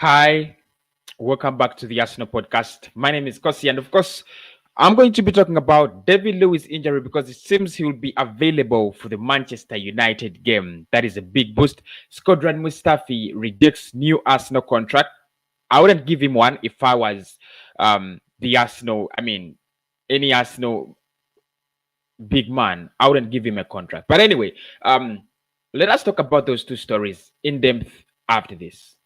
Hi, welcome back to the Arsenal podcast. My name is Kosi, and of course, I'm going to be talking about David Luiz injury because it seems he will be available for the Manchester United game. That is a big boost. Squadron Mustafi rejects new Arsenal contract. I wouldn't give him one if I was the Arsenal. Any Arsenal big man. I wouldn't give him a contract. But anyway, let us talk about those two stories in depth after this.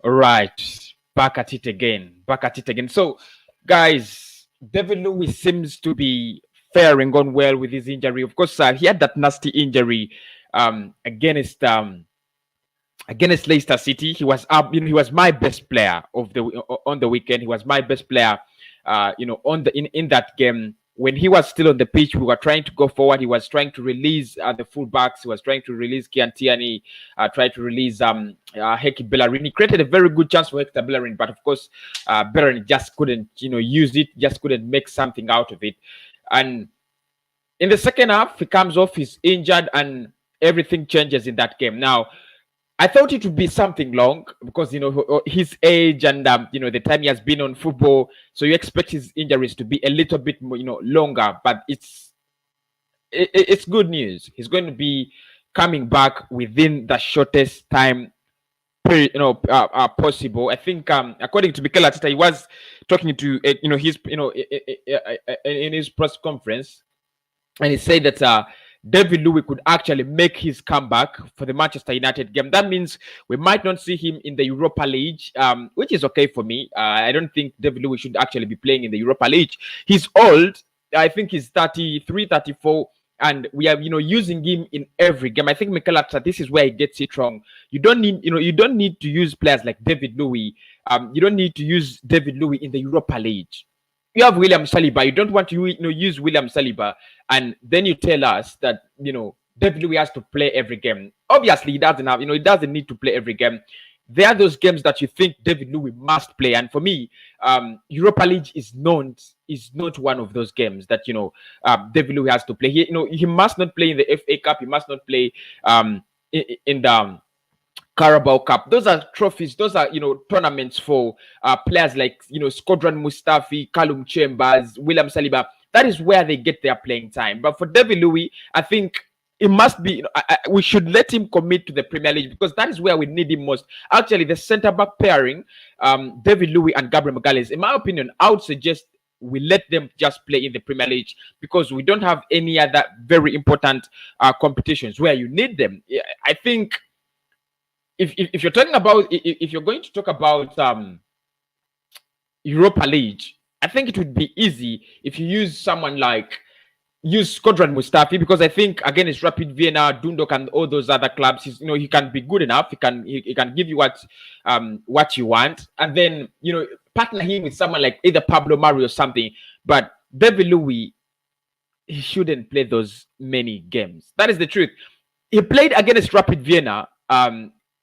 All right, back at it again. So, guys, David Luiz seems to be faring on well with his injury. Of course, he had that nasty injury against Leicester City. He was up. He was my best player on the weekend. He was my best player. In that game. When he was still on the pitch, we were trying to go forward. He was trying to release the fullbacks. He was trying to release Kian Tierney, tried to release Heki Bellerin. He created a very good chance for Hector Bellerin, but of course, Bellerin just couldn't, use it, just couldn't make something out of it. And in the second half, he comes off, he's injured, and everything changes in that game. Now, I thought it would be something long because his age and the time he has been on football, so you expect his injuries to be a little bit more, longer. But it's good news. He's going to be coming back within the shortest time possible. I think according to Mikel Arteta, he was talking to his in his press conference, and he said that David Luiz could actually make his comeback for the Manchester United game. That means we might not see him in the Europa League, which is okay for me. I don't think David Luiz should actually be playing in the Europa League. He's old. I think he's 33, 34, and we are, using him in every game. I think Mikel Arteta, this is where he gets it wrong. You don't need to use players like David Luiz. You don't need to use David Luiz in the Europa League. You have William Saliba. You don't want to use William Saliba, and then you tell us that David Luiz has to play every game. Obviously, he doesn't have. He doesn't need to play every game. There are those games that you think David Luiz must play, and for me, Europa League is not one of those games that David Luiz has to play. He must not play in the FA Cup. He must not play in the Carabao Cup. Those are trophies. Those are tournaments for players like Squadron Mustafi, Callum Chambers, William Saliba. That is where they get their playing time. But for David Luiz, I think it must be. We should let him commit to the Premier League because that is where we need him most. Actually, the centre back pairing, David Luiz and Gabriel Magalhaes. In my opinion, I would suggest we let them just play in the Premier League because we don't have any other very important competitions where you need them. I think. If you're talking about if you're going to talk about Europa League, I think it would be easy if you use someone like Squadron Mustafi because I think against Rapid Vienna, Dundalk, and all those other clubs, he can be good enough. He can give you what you want, and then partner him with someone like either Pablo Mari or something. But David Luiz, he shouldn't play those many games. That is the truth. He played against Rapid Vienna.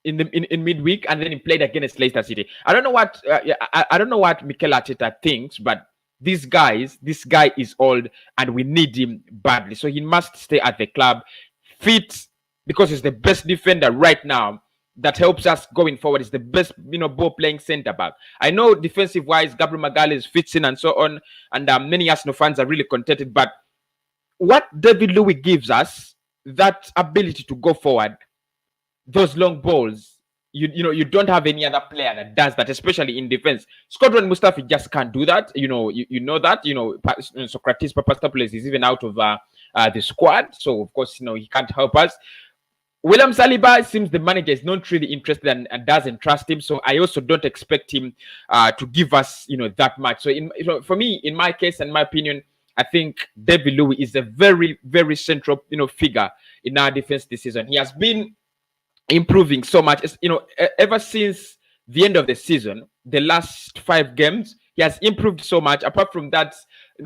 In midweek, and then he played against Leicester City. I don't know what Mikel Arteta thinks, but this guy is old, and we need him badly. So he must stay at the club, fit, because he's the best defender right now. That helps us going forward. He's the best, ball playing centre back. I know defensive wise, Gabriel Magalhaes fits in and so on, and many Arsenal fans are really contented. But what David Luiz gives us, that ability to go forward. Those long balls, you don't have any other player that does that, especially in defense. Squadron Mustafi just can't do that. You know that. Socrates Papastopoulos is even out of the squad, so of course he can't help us. William Saliba, it seems the manager is not really interested and doesn't trust him, so I also don't expect him to give us that much. So for me, in my case and my opinion, I think David Luiz is a very, very central figure in our defense this season. He has been improving so much. Ever since the end of the season, the last 5 games, he has improved so much. Apart from that,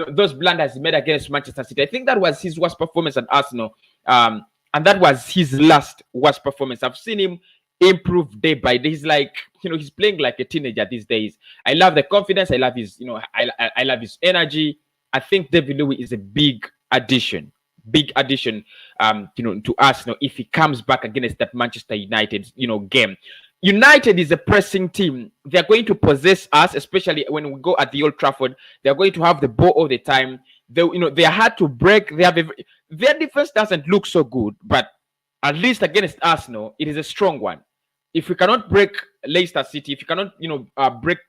those blunders he made against Manchester City, I think that was his worst performance at Arsenal. And that was his last worst performance. I've seen him improve day by day. He's like, he's playing like a teenager these days. I love the confidence. I love his, I love his energy. I think David Luiz is a big addition. To Arsenal if he comes back against that Manchester United, game. United is a pressing team. They're going to possess us, especially when we go at the Old Trafford. They're going to have the ball all the time. They're hard to break. Their defense doesn't look so good, but at least against Arsenal, it is a strong one. If we cannot break Leicester City, if you cannot, break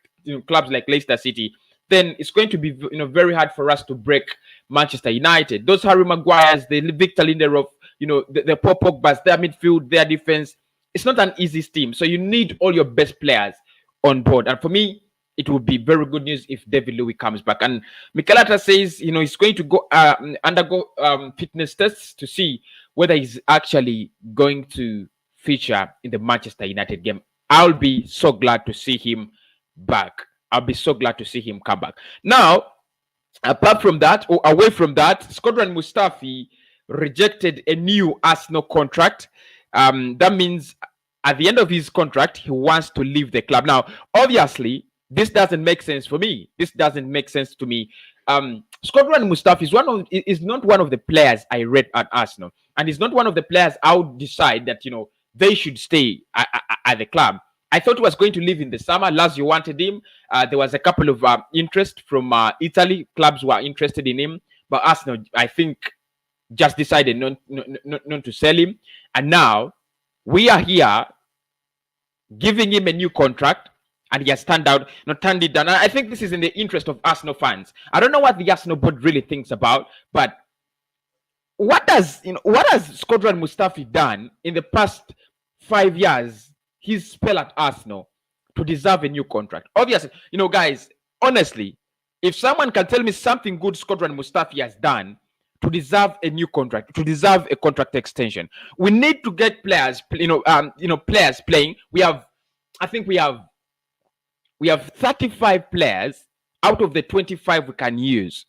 clubs like Leicester City, then it's going to be very hard for us to break Manchester United. Those Harry Maguires, the Victor Lindelof, the Paul Pogba's, their midfield, their defense. It's not an easy team. So you need all your best players on board. And for me, it would be very good news if David Luiz comes back. And Mikel Arteta says, he's going to go undergo fitness tests to see whether he's actually going to feature in the Manchester United game. I'll be so glad to see him back. I'll be so glad to see him come back. Now, apart from that, or away from that, Shkodran Mustafi rejected a new Arsenal contract. That means at the end of his contract, he wants to leave the club. Now, obviously, this doesn't make sense for me. This doesn't make sense to me. Shkodran Mustafi is not one of the players I rate at Arsenal, and he's not one of the players I would decide that they should stay at the club. I thought he was going to leave in the summer. Lazio wanted him. There was a couple of interest from Italy. Clubs were interested in him, but Arsenal, I think, just decided not to sell him. And now we are here giving him a new contract, and he has turned it down. And I think this is in the interest of Arsenal fans. I don't know what the Arsenal board really thinks about, but what has Shkodran Mustafi done in the past 5 years? His spell at Arsenal to deserve a new contract. Obviously, guys, honestly, if someone can tell me something good Shkodran Mustafi has done to deserve a new contract, to deserve a contract extension, we need to get players, players playing. We have 35 players out of the 25 we can use.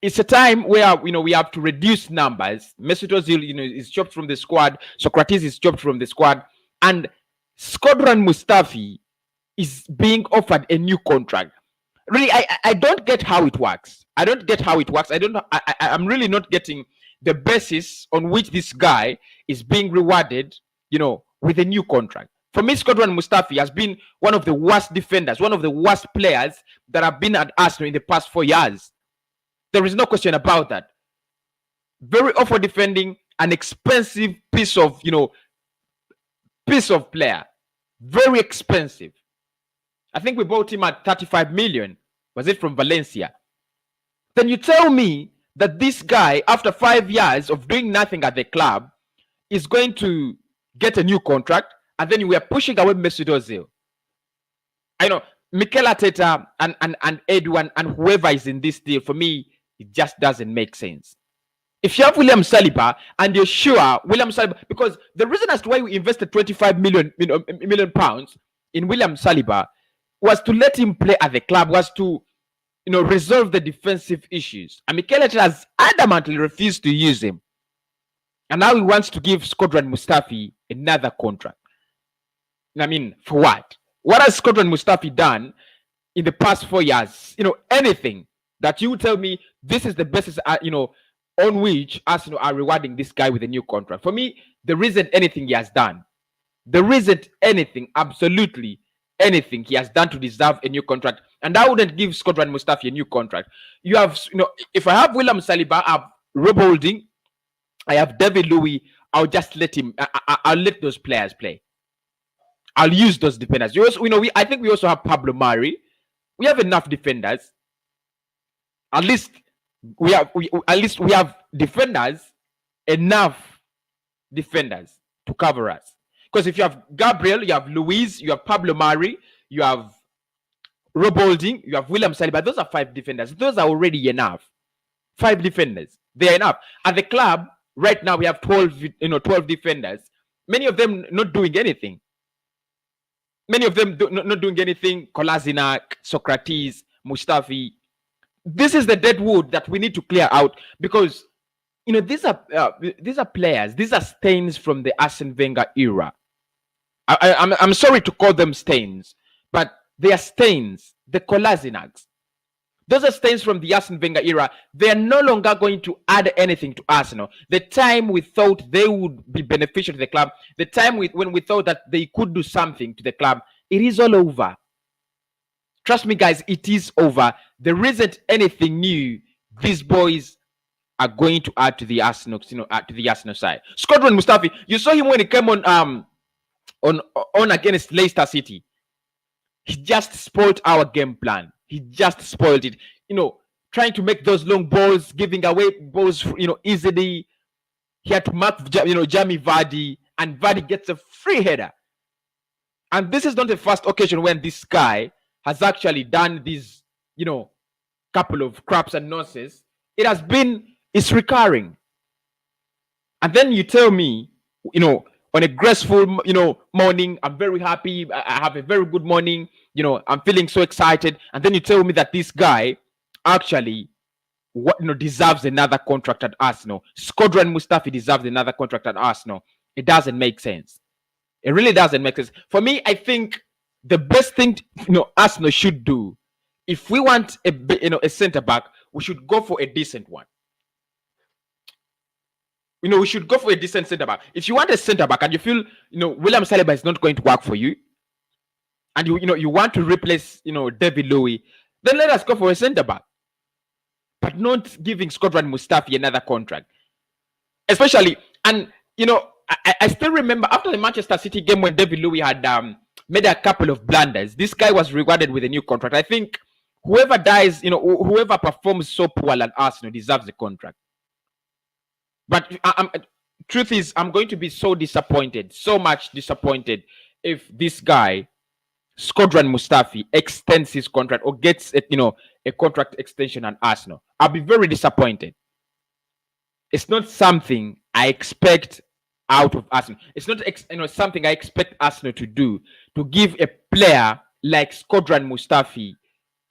It's a time where we have to reduce numbers. Mesut Ozil, is chopped from the squad. Socrates is chopped from the squad, and Shkodran Mustafi is being offered a new contract. Really, I don't get how it works. I don't get how it works. I'm really not getting the basis on which this guy is being rewarded, with a new contract. For me, Shkodran Mustafi has been one of the worst defenders, one of the worst players that have been at Arsenal in the past 4 years. There is no question about that. Very awful defending, an expensive piece of player. Very expensive. I think we bought him at 35 million. Was it from Valencia? Then you tell me that this guy, after 5 years of doing nothing at the club, is going to get a new contract, and then we are pushing away Mesut Ozil. I know Mikel Arteta and Edu and whoever is in this deal, for me, it just doesn't make sense. If you have William Saliba and you're sure William Saliba, because the reason as to why we invested 25 million pounds in William Saliba was to let him play at the club, was to resolve the defensive issues. And Mikel Arteta has adamantly refused to use him. And now he wants to give Shkodran Mustafi another contract. I mean, for what? What has Shkodran Mustafi done in the past 4 years? Anything that you tell me this is the basis, on which Arsenal are rewarding this guy with a new contract. For me, there isn't anything he has done. There isn't anything, absolutely anything he has done to deserve a new contract. And I wouldn't give Shkodran Mustafi a new contract. You have, if I have William Saliba, I have Rob Holding, I have David Luiz, I'll just let him, I'll let those players play. I'll use those defenders. I think we also have Pablo Mari. We have enough defenders. At least we have defenders, enough defenders to cover us. Because if you have Gabriel, you have Luiz, you have Pablo Mari, you have Rob Holding, you have William Saliba. Those are 5 defenders. Those are already enough. 5 defenders. They are enough. At the club, right now we have 12 defenders. Many of them not doing anything. Many of them not doing anything. Kolasinac, Socrates, Mustafi. This is the dead wood that we need to clear out, because these are players. These are stains from the Arsene Wenger era. I'm sorry to call them stains, but they are stains. The Kolasinacs. Those are stains from the Arsene Wenger era. They are no longer going to add anything to Arsenal. The time we thought they would be beneficial to the club, the time when we thought that they could do something to the club, it is all over. Trust me, guys, it is over. There isn't anything new these boys are going to add to the Arsenal, to the Arsenal side. Shkodran Mustafi, you saw him when he came on against Leicester City. He just spoiled our game plan. He just spoiled it. Trying to make those long balls, giving away balls, easily. He had to mark, Jamie Vardy, and Vardy gets a free header. And this is not the first occasion when this guy has actually done these, couple of craps and nonsense. It's recurring. And then you tell me, on a graceful, morning, I'm very happy. I have a very good morning. I'm feeling so excited. And then you tell me that this guy actually deserves another contract at Arsenal. Shkodran Mustafi deserves another contract at Arsenal. It doesn't make sense. It really doesn't make sense. For me, I think the best thing Arsenal should do, if we want a centre back, we should go for a decent one. We should go for a decent centre back. If you want a centre back and you feel William Saliba is not going to work for you, and you want to replace David Luiz, then let us go for a centre back. But not giving Shkodran Mustafi another contract. Especially, and I still remember after the Manchester City game when David Luiz had made a couple of blunders, this guy was rewarded with a new contract. I think whoever whoever performs so poor at Arsenal deserves the contract. But truth is, I'm going to be so disappointed, so much disappointed, if this guy, Shkodran Mustafi, extends his contract or gets a contract extension at Arsenal. I'll be very disappointed. It's not something I expect out of Arsenal. It's not something I expect Arsenal to do, to give a player like Shkodran Mustafi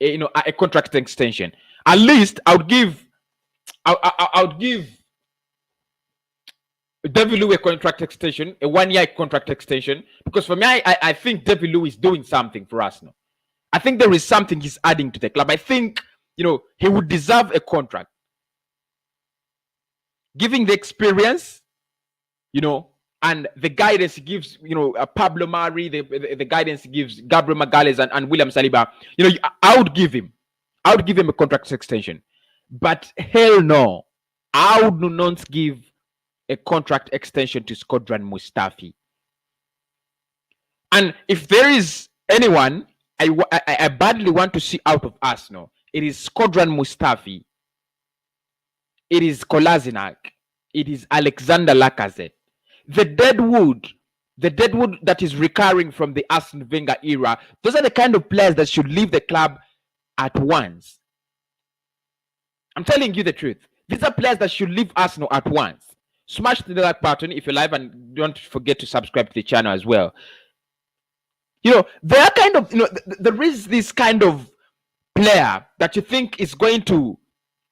a contract extension. At least I would give David Luiz a contract extension, a 1-year contract extension, because for me, I think David Luiz is doing something for Arsenal. I think there is something he's adding to the club. I think, he would deserve a contract. Giving the experience, and the guidance he gives, Pablo Mari, the guidance he gives Gabriel Magalhaes and William Saliba, I would give him a contract extension. But hell no, I would not give a contract extension to Shkodran Mustafi. And if there is anyone I badly want to see out of Arsenal, it is Shkodran Mustafi, it is Kolasinac, it is Alexander Lacazette. The deadwood that is recurring from the Arsene Wenger era, those are the kind of players that should leave the club at once. I'm telling you the truth. These are players that should leave Arsenal at once. Smash the like button if you're live, and don't forget to subscribe to the channel as well. There are kind of, there is this kind of player that you think is going to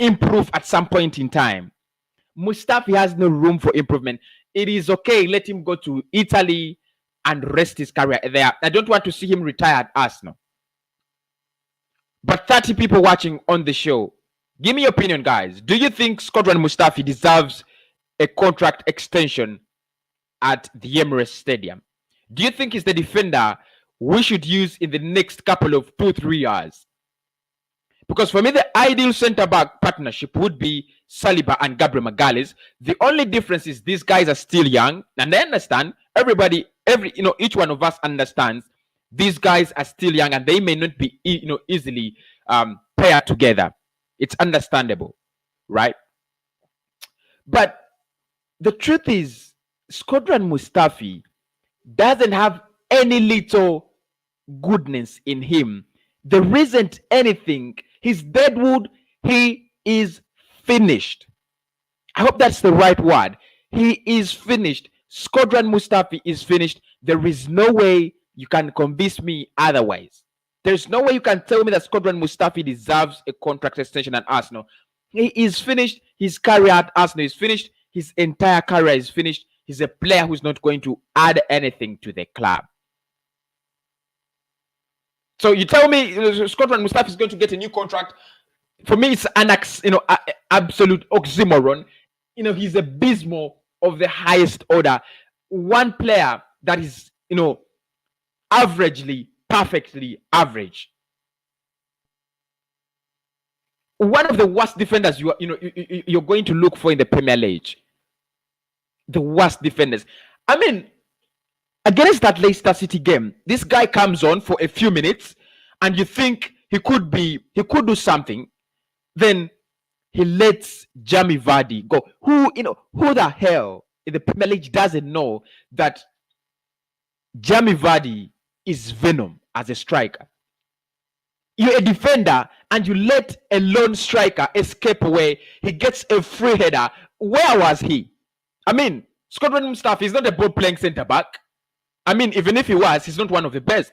improve at some point in time. Mustafi has no room for improvement. It is okay. Let him go to Italy and rest his career there. I don't want to see him retire at Arsenal. But 30 people watching on the show, give me your opinion, guys. Do you think Shkodran Mustafi deserves a contract extension at the Emirates Stadium? Do you think he's the defender we should use in the next couple of 2-3 years? Because for me, the ideal centre-back partnership would be Saliba and Gabriel Magalhaes. The only difference is these guys are still young, and I understand each one of us understands these guys are still young and they may not be easily paired together. It's understandable, right? But the truth is, Shkodran Mustafi doesn't have any little goodness in him. There isn't anything. He's deadwood. He is finished. I hope that's the right word. He is finished. Shkodran Mustafi is finished. There is no way you can convince me otherwise. There's no way you can tell me that Mustafi deserves a contract extension at Arsenal. He is finished his career at Arsenal. He's finished his entire career. Is finished. He's a player who's not going to add anything to the club. So you tell me Mustafi is going to get a new contract. For me, it's an absolute oxymoron. He's a abysmal of the highest order. One player that is averagely, perfectly average. One of the worst defenders you're going to look for in the Premier League. The worst defenders. I mean, against that Leicester City game, this guy comes on for a few minutes, and you think he could do something. Then he lets Jamie Vardy go. Who the hell in the Premier League doesn't know that Jamie Vardy is venom as a striker? You're a defender and you let a lone striker escape away. He gets a free header. Where was he? I mean, Mustafi is not a ball-playing centre-back. I mean, even if he was, he's not one of the best.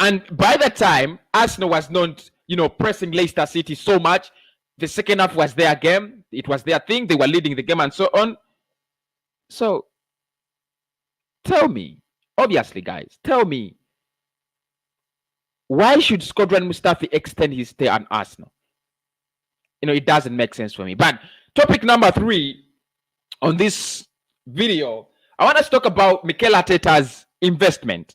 And by the time, Arsenal was not, pressing Leicester City so much. The second half was their game. It was their thing. They were leading the game and so on. So, tell me, obviously, guys, tell me, why should Mustafi extend his stay at Arsenal? It doesn't make sense for me. But topic number 3 on this video, I want us to talk about Mikel Arteta's investment.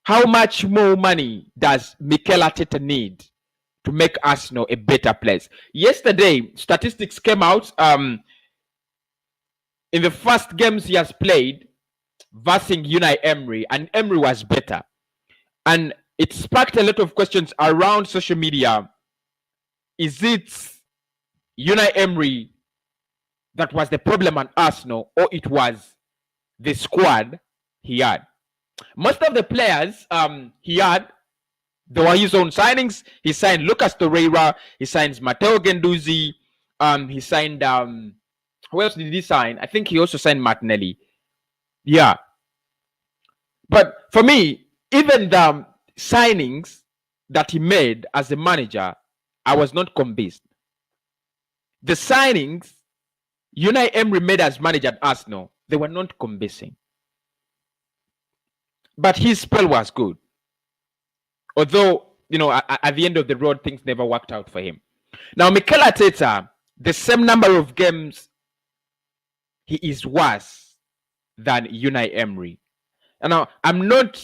How much more money does Mikel Arteta need to make Arsenal a better place? Yesterday, statistics came out. In the first games he has played versus Unai Emery, and Emery was better. And it sparked a lot of questions around social media. Is it Unai Emery that was the problem at Arsenal, or it was the squad he had? Most of the players he had, they were his own signings. He signed Lucas Torreira. He signs Matteo Guendouzi. He signed who else did he sign? I think he also signed Martinelli. Yeah. But for me, even the signings that he made as a manager, I was not convinced. The signings Unai Emery made as manager at Arsenal, they were not convincing. But his spell was good. Although, at the end of the road, things never worked out for him. Now, Mikel Arteta, the same number of games, he is worse than Unai Emery. And now, I'm not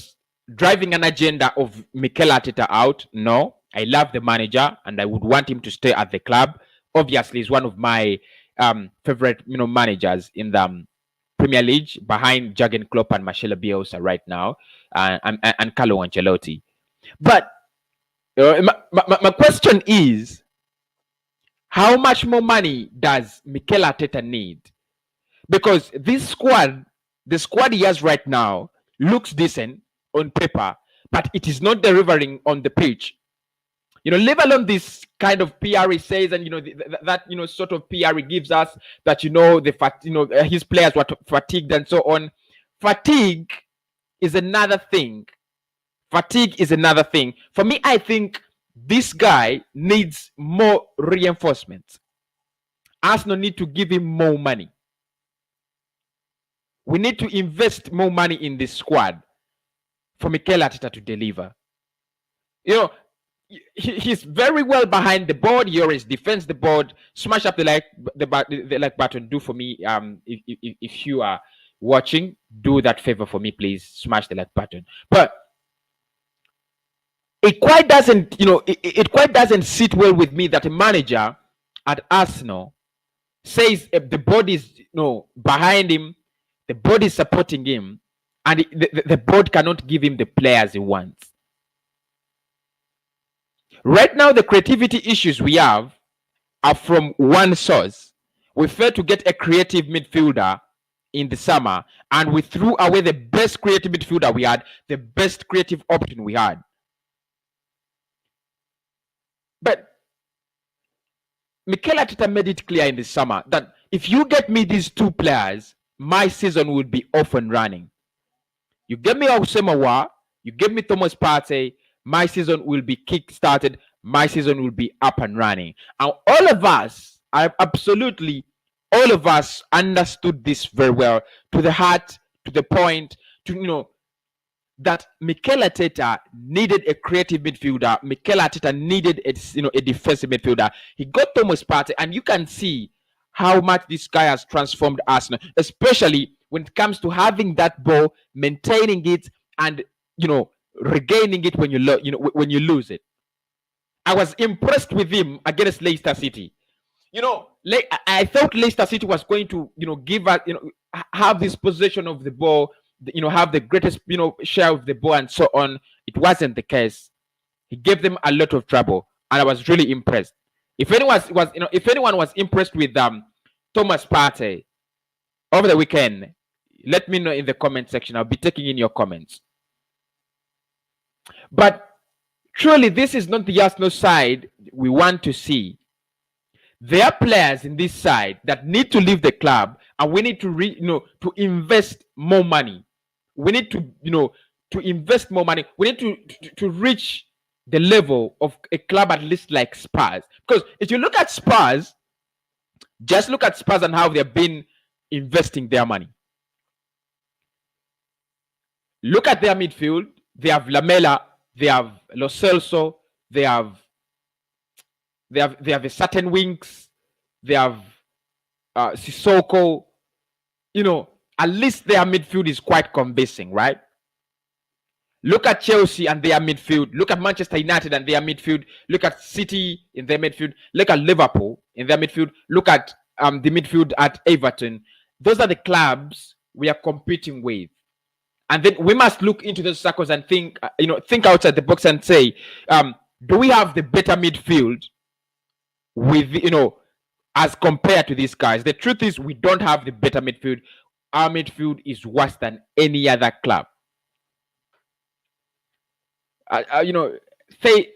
driving an agenda of Mikel Arteta out. No, I love the manager and I would want him to stay at the club. Obviously, he's one of my favorite, managers in the Premier League, behind Jurgen Klopp and Marcelo Bielsa right now, and Carlo Ancelotti. But my question is, how much more money does Mikel Arteta need? Because this squad, the squad he has right now, looks decent on paper, but it is not delivering on the pitch. Leave alone this kind of PR he says, and that sort of PR he gives us, that his players were fatigued and so on. Fatigue is another thing. For me, I think this guy needs more reinforcements. Arsenal need to give him more money. We need to invest more money in this squad for Mikel Arteta to deliver. He's very well behind the board. He always defends the board. Smash up the like button. Do for me. If you are watching, do that favor for me, please. Smash the like button. But it quite doesn't, it quite doesn't sit well with me that a manager at Arsenal says the board is, behind him, the board is supporting him, and the board cannot give him the players he wants. Right now, the creativity issues we have are from one source. We failed to get a creative midfielder in the summer, and we threw away the best creative midfielder we had, the best creative option we had. But Mikel Arteta made it clear in the summer that if you get me these two players, my season would be off and running. You give me Osemawa, you give me Thomas Partey, my season will be kick-started, my season will be up and running. And all of us, all of us understood this very well, to the heart, to the point, that Mikel Arteta needed a creative midfielder. Mikel Arteta needed a defensive midfielder. He got Thomas Partey, and you can see how much this guy has transformed Arsenal, especially when it comes to having that ball, maintaining it, and regaining it when when you lose it. I was impressed with him against Leicester City. I thought Leicester City was going to give us have this possession of the ball, have the greatest share of the ball and so on. It wasn't the case. He gave them a lot of trouble, and I was really impressed. If anyone was impressed with Thomas Partey over the weekend, let me know in the comment section. I'll be taking in your comments. But truly, this is not the Arsenal side we want to see. There are players in this side that need to leave the club, and we need to to invest more money. We need to invest more money. We need to reach the level of a club at least like Spurs. Because if you look at Spurs, just look at Spurs and how they've been investing their money. Look at their midfield. They have Lamela, they have Lo Celso, they have a certain wings, they have Sissoko. At least their midfield is quite convincing, right? Look at Chelsea and their midfield. Look at Manchester United and their midfield. Look at City in their midfield. Look at Liverpool in their midfield. Look at the midfield at Everton. Those are the clubs we are competing with. And then we must look into those circles and think outside the box and say, do we have the better midfield with, as compared to these guys? The truth is we don't have the better midfield. Our midfield is worse than any other club.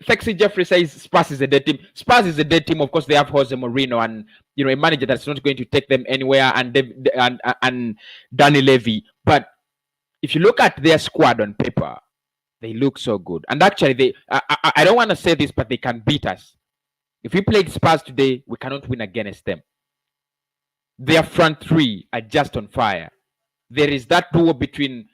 Sexy Jeffrey says Spurs is a dead team. Spurs is a dead team. Of course, they have Jose Mourinho and a manager that's not going to take them anywhere, and Danny Levy. But if you look at their squad on paper, they look so good. And actually, I don't want to say this, but they can beat us. If we played Spurs today, we cannot win against them. Their front three are just on fire. There is that duo between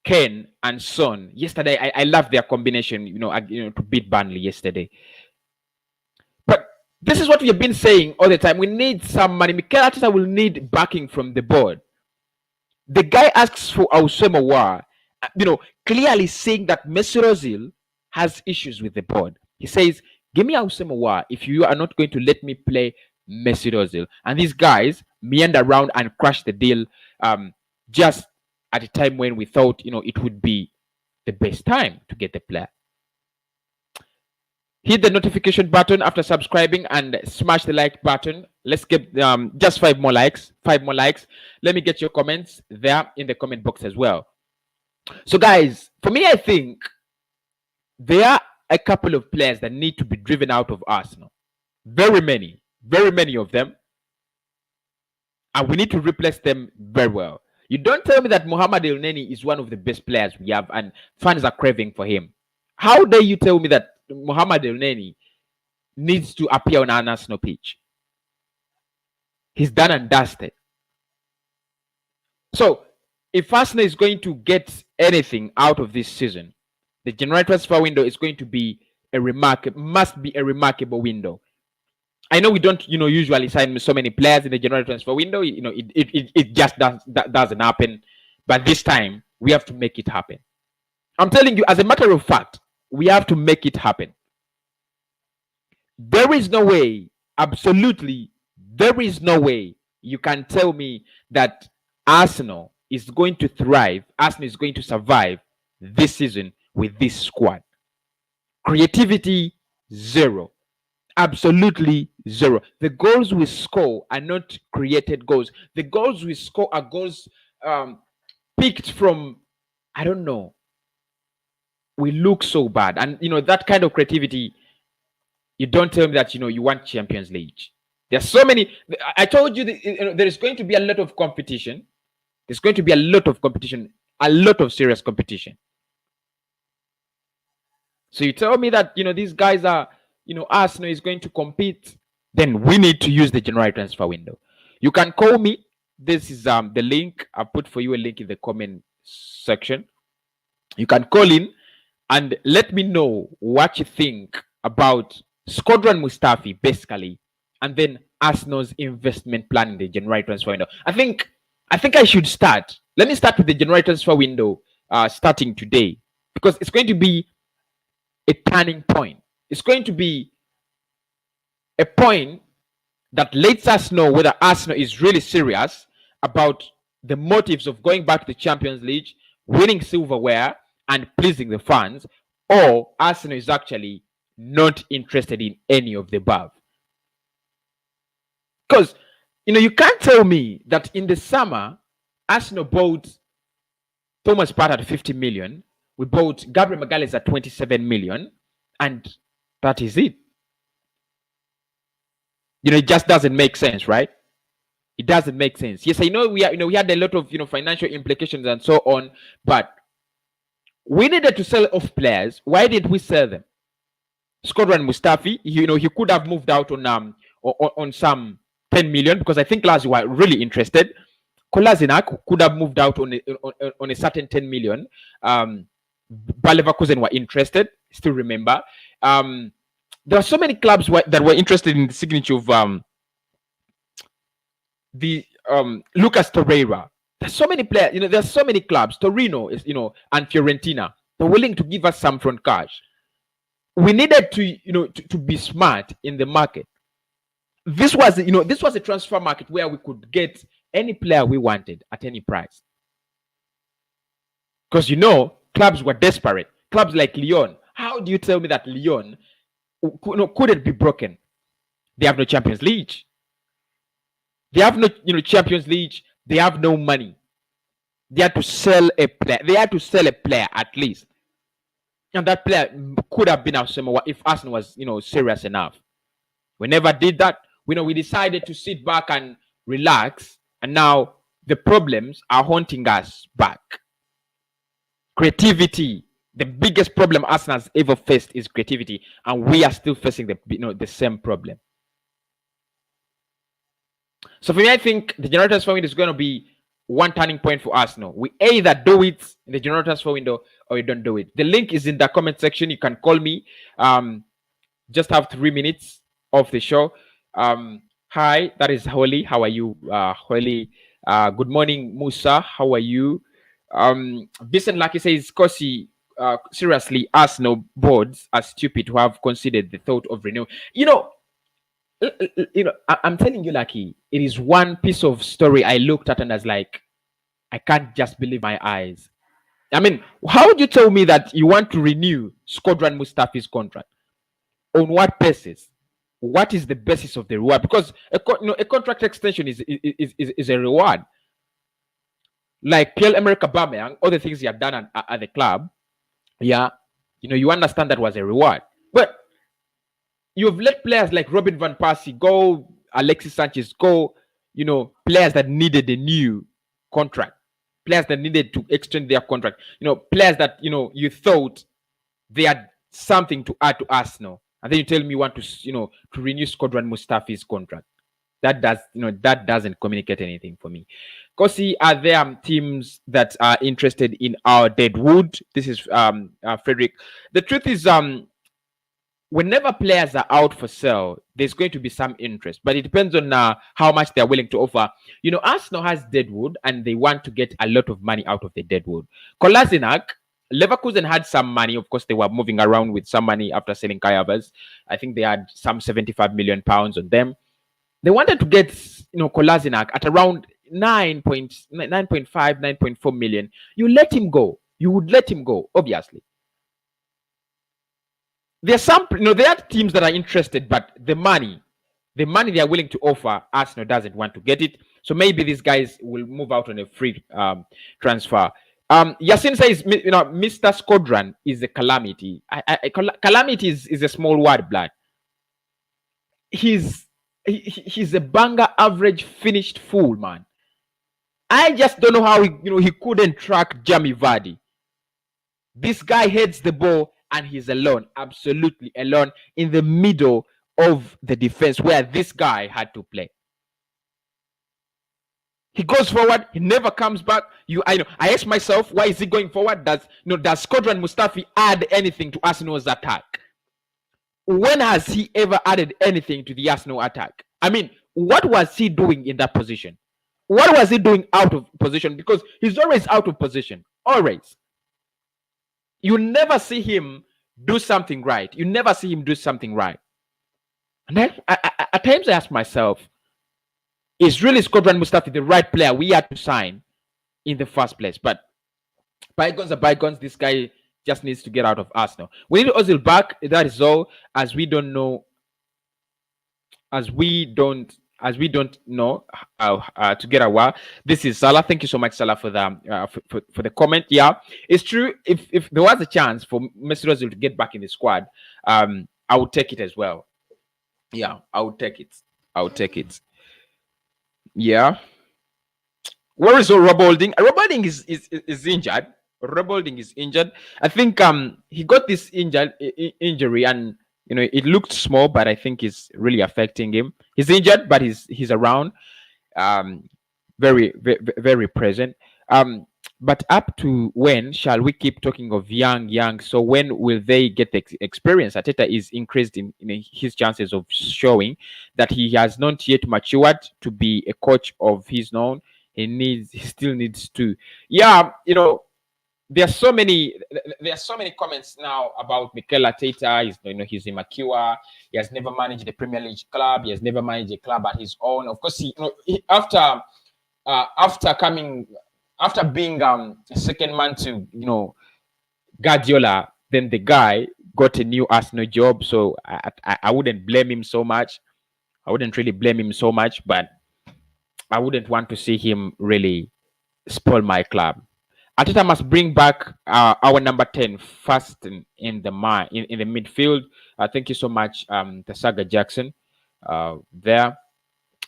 Kane and Son. Yesterday, I loved their combination, to beat Burnley yesterday. But this is what we have been saying all the time. We need some money. Mikel Arteta will need backing from the board. The guy asks for Osemawa, clearly saying that Mesut Ozil has issues with the board. He says, give me Osemawa if you are not going to let me play Mesut Ozil. And these guys meander around and crash the deal just at a time when we thought, it would be the best time to get the player. Hit the notification button after subscribing and smash the like button. Let's get just 5 more likes. 5 more likes. Let me get your comments there in the comment box as well. So guys, for me, I think there are a couple of players that need to be driven out of Arsenal. Very many of them. And we need to replace them very well. You don't tell me that Mohamed Elneny is one of the best players we have and fans are craving for him. How dare you tell me that Mohamed Elneny needs to appear on an Arsenal pitch? He's done and dusted. So, if Arsenal is going to get anything out of this season, the January transfer window is going to be must be a remarkable window. I know we don't, usually sign so many players in the January transfer window. It just doesn't happen. But this time, we have to make it happen. I'm telling you, as a matter of fact, we have to make it happen. There is no way, absolutely, there is no way you can tell me that Arsenal is going to thrive, Arsenal is going to survive this season with this squad. Creativity, zero. Absolutely zero. The goals we score are not created goals. The goals we score are goals picked from, I don't know. We look so bad. And, that kind of creativity, you don't tell me that, you want Champions League. There's so many. I told you that, there is going to be a lot of competition. There's going to be a lot of competition, a lot of serious competition. So you tell me that these guys are, Arsenal is going to compete, then we need to use the January transfer window. You can call me. This is the link. I put for you a link in the comment section. You can call in and let me know what you think about Squadron Mustafi, basically, and then Arsenal's investment plan in the January transfer window. I think I should start. Let me start with the January transfer window starting today, because it's going to be a turning point. It's going to be a point that lets us know whether Arsenal is really serious about the motives of going back to the Champions League, winning silverware, and pleasing the fans, or Arsenal is actually not interested in any of the above. Because you can't tell me that in the summer Arsenal bought Thomas Partey at 50 million, we bought Gabriel Magalhaes at 27 million, and that is it. It just doesn't make sense, right? It doesn't make sense. Yes, I know we had a lot of financial implications and so on, but we needed to sell off players. Why did we sell them? Squadron Mustafi, he could have moved out on some 10 million, because I think Lazio were really interested. Kolasinac could have moved out on a certain 10 million. Bayer Leverkusen were interested. Still remember. There are so many clubs that were interested in the signature of Lucas Torreira. There's so many players. There's so many clubs. Torino is, and Fiorentina. They're willing to give us some front cash. We needed to be smart in the market. This was a transfer market where we could get any player we wanted at any price. Because clubs were desperate. Clubs like Lyon. How do you tell me that Lyon couldn't be broken? They have no Champions League. They have no Champions League. They have no money. They had to sell a player. They had to sell a player at least. And that player could have been Asamoah if Arsenal was serious enough. We never did that. We decided to sit back and relax, and now the problems are haunting us back. Creativity. The biggest problem Arsenal has ever faced is creativity, and we are still facing the same problem. So for me, I think the January transfer window is going to be one turning point for Arsenal. We either do it in the January transfer window or we don't do it. The link is in the comment section. You can call me. Just have 3 minutes of the show. Hi, that is Holly. How are you, Holly? Good morning, Musa. How are you? Vincent Lucky says, Kosi, seriously, Arsenal boards are stupid to have considered the thought of renewal. I'm telling you, Lucky, it is one piece of story I looked at and I was like, I can't just believe my eyes. I mean, how would you tell me that you want to renew Squadron Mustafi's contract? On what basis? What is the basis of the reward? Because a contract extension is a reward. Like Pierre-Emerick Aubameyang, all the things he had done at the club, yeah, you understand that was a reward. But you've let players like Robin van Persie go, Alexis Sanchez go, players that needed a new contract, players that needed to extend their contract, players that, you thought they had something to add to Arsenal. And then you tell me you want to renew Squadron Mustafi's contract. That doesn't communicate anything for me. Kosi, are there teams that are interested in our deadwood? This is Frederick. The truth is, whenever players are out for sale, there's going to be some interest, but it depends on how much they're willing to offer. Arsenal has deadwood, and they want to get a lot of money out of the deadwood. Kolasinac, Leverkusen had some money. Of course, they were moving around with some money after selling Kai Havertz. I think they had some 75 million pounds on them. They wanted to get, Kolasinac at around 9.5, 9.4 million. You let him go. You would let him go, obviously. There are teams that are interested, but the money they are willing to offer, Arsenal doesn't want to get it. So maybe these guys will move out on a free transfer. Yasin says, Mr. Squadron is a calamity. Calamity is a small word, blood. He's a banger, average, finished fool, man. I just don't know how he couldn't track Jamie Vardy. This guy heads the ball and he's alone, absolutely alone in the middle of the defense where this guy had to play. He goes forward, he never comes back. I ask myself, why is he going forward? Does Squadron Mustafi add anything to Arsenal's attack? When has he ever added anything to the Arsenal attack? I mean, what was he doing in that position? What was he doing out of position? Because he's always out of position. Always. You never see him do something right. You never see him do something right. And at times I ask myself, is really Squadron Mustafi the right player we had to sign in the first place? But bygones are bygones. This guy just needs to get out of Arsenal. We need Ozil back. That is all. As we don't know to get a while. This is Salah. Thank you so much, Salah, for the for the comment. Yeah, it's true. If there was a chance for Mesut Ozil to get back in the squad, I would take it as well. Yeah, I would take it. Yeah. Where is Rob Holding? Rob Holding is injured. Rob Holding is injured. I think he got this injury, and it looked small, but I think it's really affecting him. He's injured, but he's around. Very, very, very present. But up to when shall we keep talking of young? So when will they get the experience? Arteta is increased in his chances of showing that he has not yet matured to be a coach of his own. He still needs to. Yeah, there are so many comments now about Mikel Arteta. He's immature. He has never managed a Premier League club. He has never managed a club at his own. Of course, after being a second man to Guardiola, then the guy got a new Arsenal job. So I wouldn't blame him so much. I wouldn't really blame him so much, but I wouldn't want to see him really spoil my club. Arteta must bring back our number 10 first in the midfield. Thank you so much, Tasaga Jackson. There.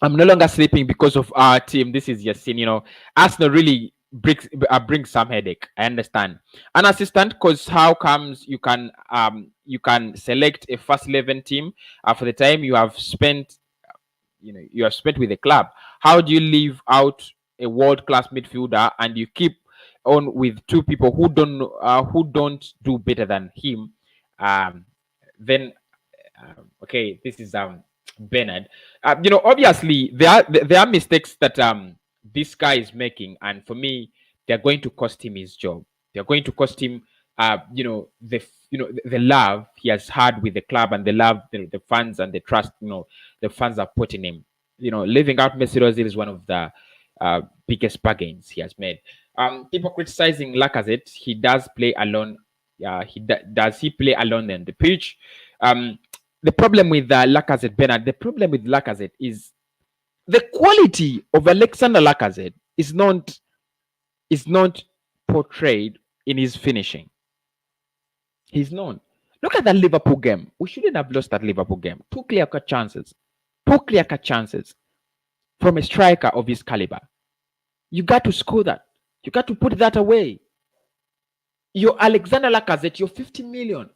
I'm no longer sleeping because of our team. This is Yasin. Arsenal really brings some headache. I understand. An assistant, because how comes you can select a first 11 team for the time you have spent with the club? How do you leave out a world-class midfielder and you keep on with two people who don't do better than him? Then okay, this is Bernard. Obviously there are mistakes that this guy is making, and for me, they're going to cost him his job. They're going to cost him, the love he has had with the club, and the love the fans and the trust the fans have put in him. Leaving out Mesut Ozil is one of the biggest bargains he has made. People criticizing Lacazette. He does play alone. Does he play alone on the pitch? The problem with Lacazette, Bernard, the problem with Lacazette is the quality of Alexander Lacazette is not portrayed in his finishing. He's known. Look at that Liverpool game. We shouldn't have lost that Liverpool game. Two clear-cut chances from a striker of his caliber. You got to score that. You got to put that away. You're Alexander Lacazette. You're 50 million.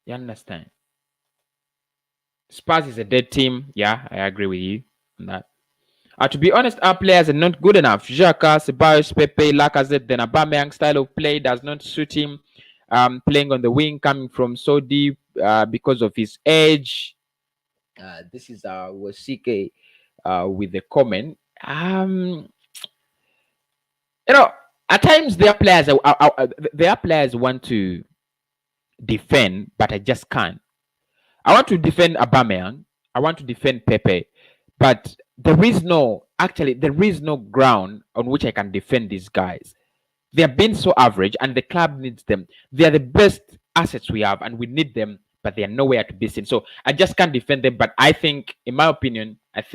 You understand? Spurs is a dead team. Yeah, I agree with you on that. To be honest, our players are not good enough. Xhaka, Ceballos, Pepe, Lacazette, then Aubameyang style of play does not suit him. Playing on the wing, coming from so deep because of his age. This is Wasike with the comment. At times there are players who want to defend, but I just can't. I want to defend Aubameyang. I want to defend Pepe, but there is no ground on which I can defend these guys. They have been so average, and the club needs them. They are the best assets we have, and we need them, but they are nowhere to be seen. So I just can't defend them. But I think, in my opinion, it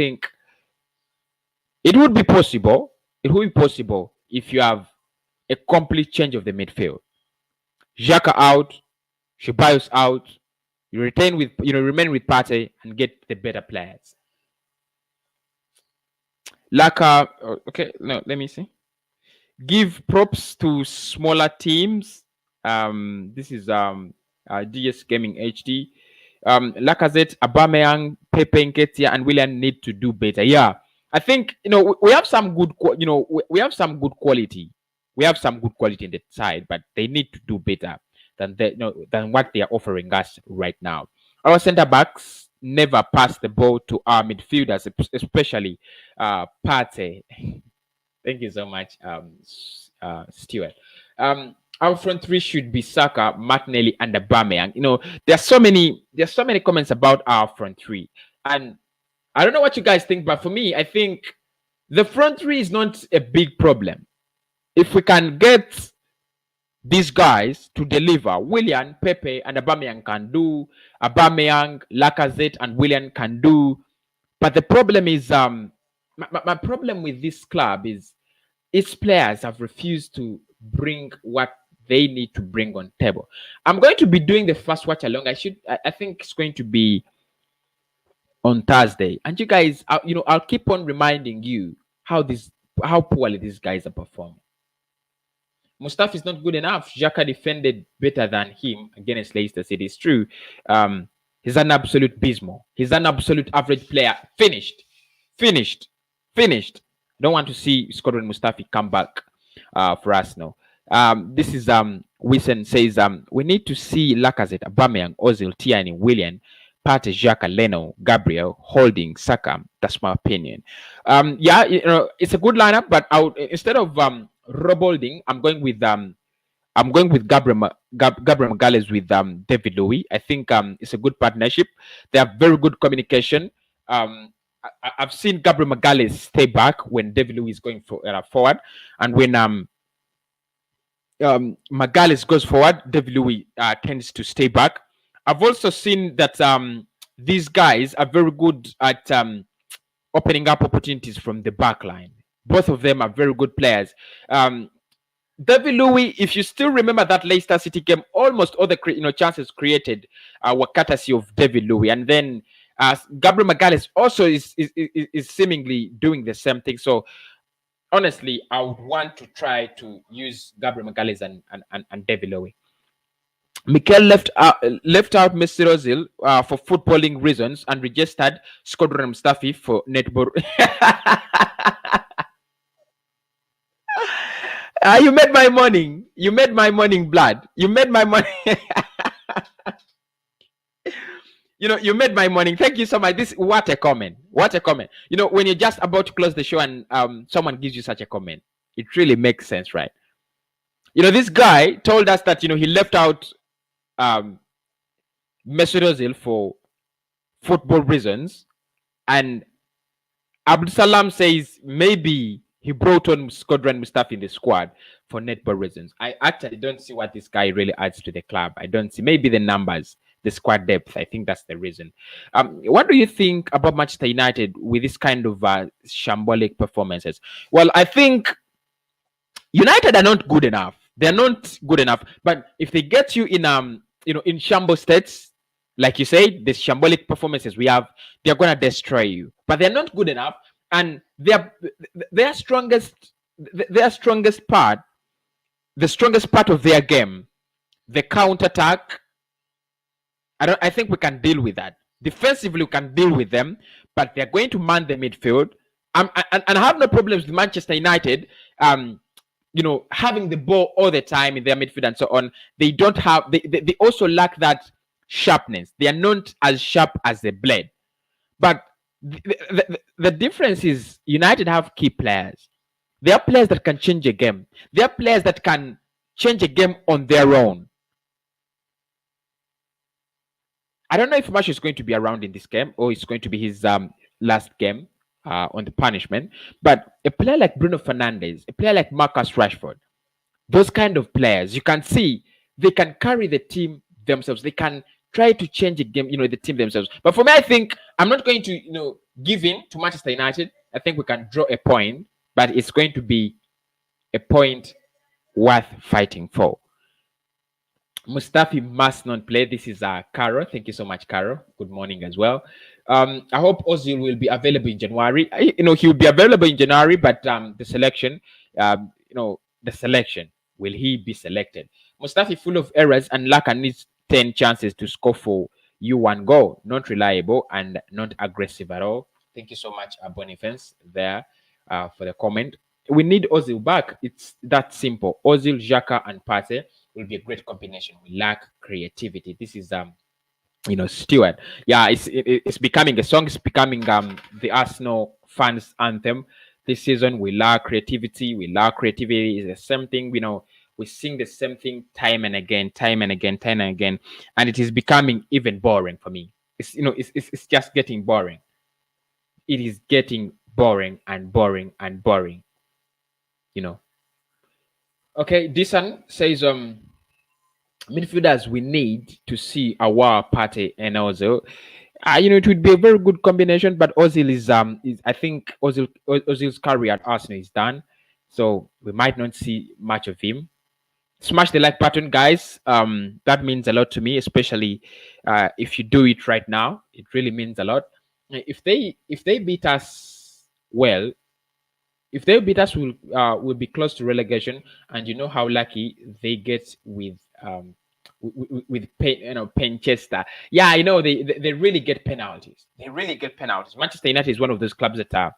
would be possible. It would be possible if you have a complete change of the midfield. Xhaka out, Ceballos out. You remain with Partey and get the better players. Laka, okay, no, let me see. Give props to smaller teams. This is DS Gaming HD. Lacazette, Aubameyang, Pepe Nketiah, and Willian need to do better. Yeah, I think we have some good. We have some good quality. We have some good quality in the side, but they need to do better than than what they are offering us right now. Our centre backs never pass the ball to our midfielders, especially Partey. Thank you so much, Stuart. Our front three should be Saka, Martinelli, and Aubameyang. There's so many comments about our front three, and I don't know what you guys think, but for me, I think the front three is not a big problem. If we can get these guys to deliver, Willian, Pepe, and Aubameyang can do. Aubameyang, Lacazette, and Willian can do. But the problem is, my problem with this club is its players have refused to bring what they need to bring on table. I'm going to be doing the first watch along. I think it's going to be on Thursday, and you guys, I'll keep on reminding you how poorly these guys are performing. Mustafi is not good enough. Xhaka defended better than him against Leicester City. It's true. He's an absolute bismal. He's an absolute average player. Finished. Don't want to see Scotland Mustafi come back for us now. This is Wilson says we need to see Lacazette, Aubameyang, Ozil, Tierney, Willian, Partey, Xhaka, Leno, Gabriel, Holding, Saka. That's my opinion. Yeah, it's a good lineup, but instead of Robolding, I'm going with Gabriel Magalhaes with David Luiz. I think it's a good partnership. They have very good communication. I've seen Gabriel Magalhaes stay back when David Luiz is going forward, and when Magalhaes goes forward, David Luiz tends to stay back. I've also seen that these guys are very good at opening up opportunities from the back line. Both of them are very good players. David Luiz, if you still remember that Leicester City game, almost all the chances created were courtesy of David Luiz, and then Gabriel Magalhaes also is seemingly doing the same thing. So honestly, I would want to try to use Gabriel Magalhaes and David Luiz. Mikel left out Mesut Ozil for footballing reasons and registered Shkodran Mustafi for netball. You made my morning. You made my morning, blood. You made my morning. You made my morning. Thank you so much. What a comment. What a comment. When you're just about to close the show and someone gives you such a comment, it really makes sense, right? This guy told us that, he left out Mesut Ozil for football reasons, and Abdul Salam says maybe he brought on Shkodran Mustafi in the squad for netball reasons. I actually don't see what this guy really adds to the club. I don't see. Maybe the numbers, the squad depth. I think that's the reason. What do you think about Manchester United with this kind of shambolic performances? Well, I think United are not good enough. They're not good enough. But if they get you in in shamble states, like you said, the shambolic performances we have, they're gonna destroy you. But they're not good enough, and their strongest part, the strongest part of their game, the counter-attack. I think we can deal with that. Defensively, we can deal with them, but they're going to man the midfield. And I have no problems with Manchester United, having the ball all the time in their midfield and so on. They don't have. They also lack that sharpness. They are not as sharp as the blade. But the difference is United have key players. They are players that can change a game. They are players that can change a game on their own. I don't know if Marsh is going to be around in this game or it's going to be his last game on the punishment. But a player like Bruno Fernandes, a player like Marcus Rashford, those kind of players, you can see they can carry the team themselves. They can try to change a game, the team themselves. But for me, I think I'm not going to, give in to Manchester United. I think we can draw a point, but it's going to be a point worth fighting for. Mustafi must not play. This is Caro. Thank you so much, Caro. Good morning as well. I hope Ozil will be available in January. He will be available in January, but the selection, the selection, will he be selected? Mustafi full of errors and Laka needs 10 chances to score for you one goal. Not reliable and not aggressive at all. Thank you so much, Boniface, there for the comment. We need Ozil back. It's that simple. Ozil, Xhaka, and Partey will be a great combination. We lack creativity. This is Stewart. Yeah, it's becoming a song. It's becoming the Arsenal fans anthem this season. We lack creativity. We lack creativity. It's the same thing. We sing the same thing time and again, time and again, time and again, and it is becoming even boring for me. It's just getting boring. It is getting boring and boring and boring. Okay, this one says midfielders we need to see our Partey and Ozil. It would be a very good combination, but Ozil is I think Ozil's career at Arsenal is done, so we might not see much of him. Smash the like button, guys. That means a lot to me, especially if you do it right now. It really means a lot. If they beat us, well, if they beat us, we'll be close to relegation, and you know how lucky they get with Manchester. Yeah, they really get penalties. They really get penalties. Manchester United is one of those clubs that are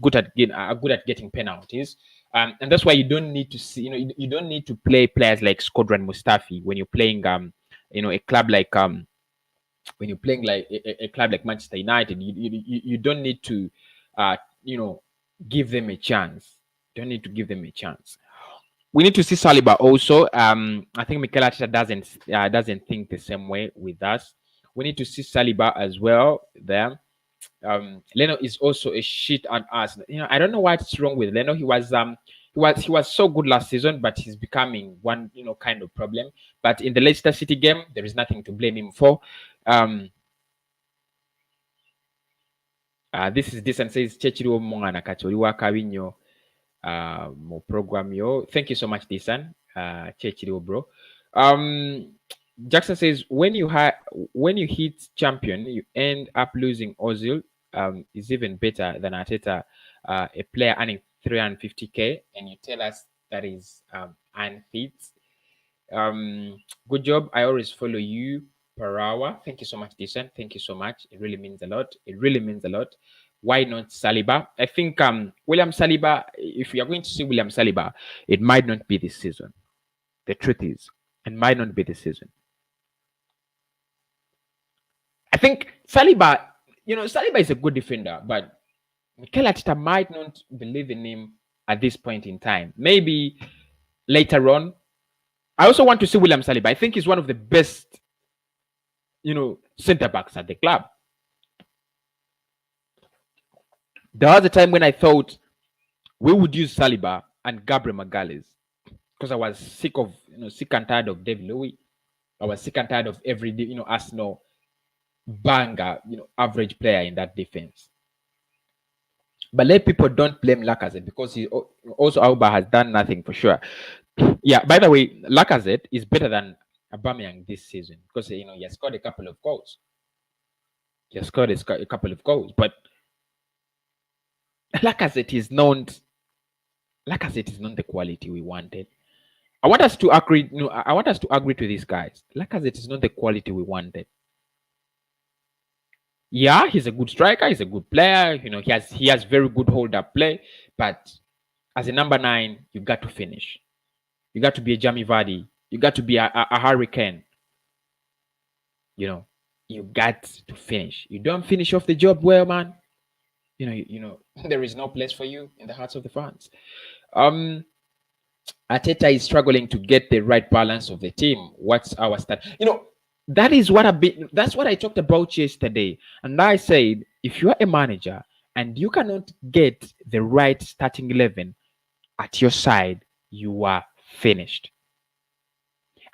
good at getting penalties. And that's why you don't need to see, you don't need to play players like Skodran Mustafi when you're playing a club like when you're playing like a club like Manchester United. You don't need to give them a chance. Don't need to give them a chance. We need to see Saliba also. I think Mikel Arteta doesn't think the same way with us. We need to see Saliba as well there. Leno is also a shit on us. I don't know what's wrong with Leno. He was so good last season, but he's becoming one kind of problem. But in the Leicester City game, there is nothing to blame him for. This and says Chechiro Mongana Kachoriwa Kabinyo mo program yo. Thank you so much, Disan. Chechiro bro. Jackson says when you hit champion, you end up losing Ozil. Is even better than Arteta, a player earning 350k, and you tell us that is unfit. Good job. I always follow you per hour. Thank you so much, Disan. Thank you so much. It really means a lot. It really means a lot. Why not Saliba? I think William Saliba, if we are going to see William Saliba, it might not be this season. The truth is, it might not be this season. I think Saliba is a good defender, but Mikel Arteta might not believe in him at this point in time. Maybe later on. I also want to see William Saliba. I think he's one of the best, centre backs at the club. There was a time when I thought we would use Saliba and Gabriel Magalhaes because I was sick and tired of David Luiz. I was sick and tired of every, Arsenal banger, average player in that defense. But let people don't blame Lacazette because he also Auba has done nothing for sure. Yeah, by the way, Lacazette is better than Aubameyang this season because he has scored a couple of goals. But Lacazette is not the quality we wanted. I want us to agree. I want us to agree to these guys. Lacazette is not the quality we wanted. Yeah, he's a good striker. He's a good player. He has very good hold-up play. But as a number 9, you got to finish. You got to be a Jamie Vardy. You got to be a Hurricane. You got to finish. You don't finish off the job well, man. There is no place for you in the hearts of the fans. Arteta is struggling to get the right balance of the team. What's our start? That's what I talked about yesterday. And I said, if you are a manager and you cannot get the right starting 11 at your side, you are finished.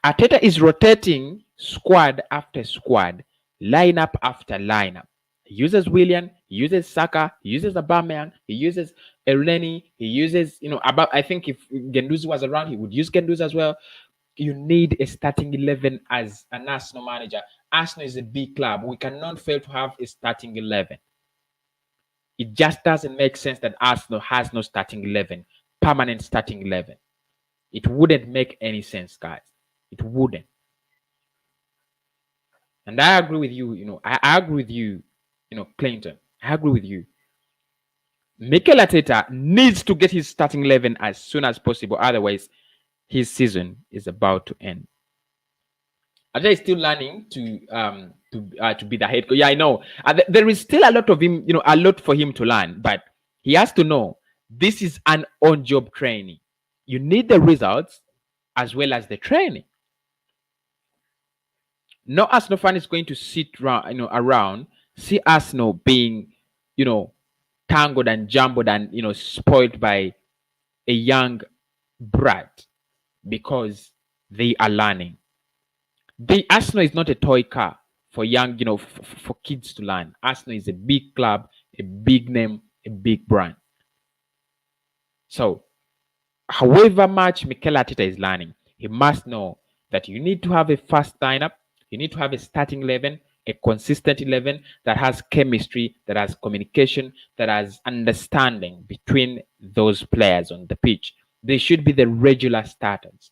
Arteta is rotating squad after squad, lineup after lineup. He uses Willian, he uses Saka, he uses Aubameyang, he uses Elneny, he uses, I think if Guendouzi was around, he would use Guendouzi as well. You need a starting 11 as an Arsenal manager. Arsenal is a big club. We cannot fail to have a starting 11. It just doesn't make sense that Arsenal has no starting 11, permanent starting 11. It wouldn't make any sense, guys. It wouldn't. And I agree with you, I agree with you, Clinton. I agree with you. Mikel Arteta needs to get his starting 11 as soon as possible. Otherwise, his season is about to end. Arteta is still learning to be the head coach. Yeah, I know. There is still a lot of him, a lot for him to learn. But he has to know this is an on-job training. You need the results as well as the training. No Arsenal fan is going to sit around, see Arsenal being, tangled and jumbled and spoiled by a young brat because they are learning. The Arsenal is not a toy car for young, for kids to learn. Arsenal is a big club, a big name, a big brand. So, however much Mikel Arteta is learning, he must know that you need to have a fast lineup, you need to have a starting 11, a consistent 11 that has chemistry, that has communication, that has understanding between those players on the pitch. They should be the regular starters.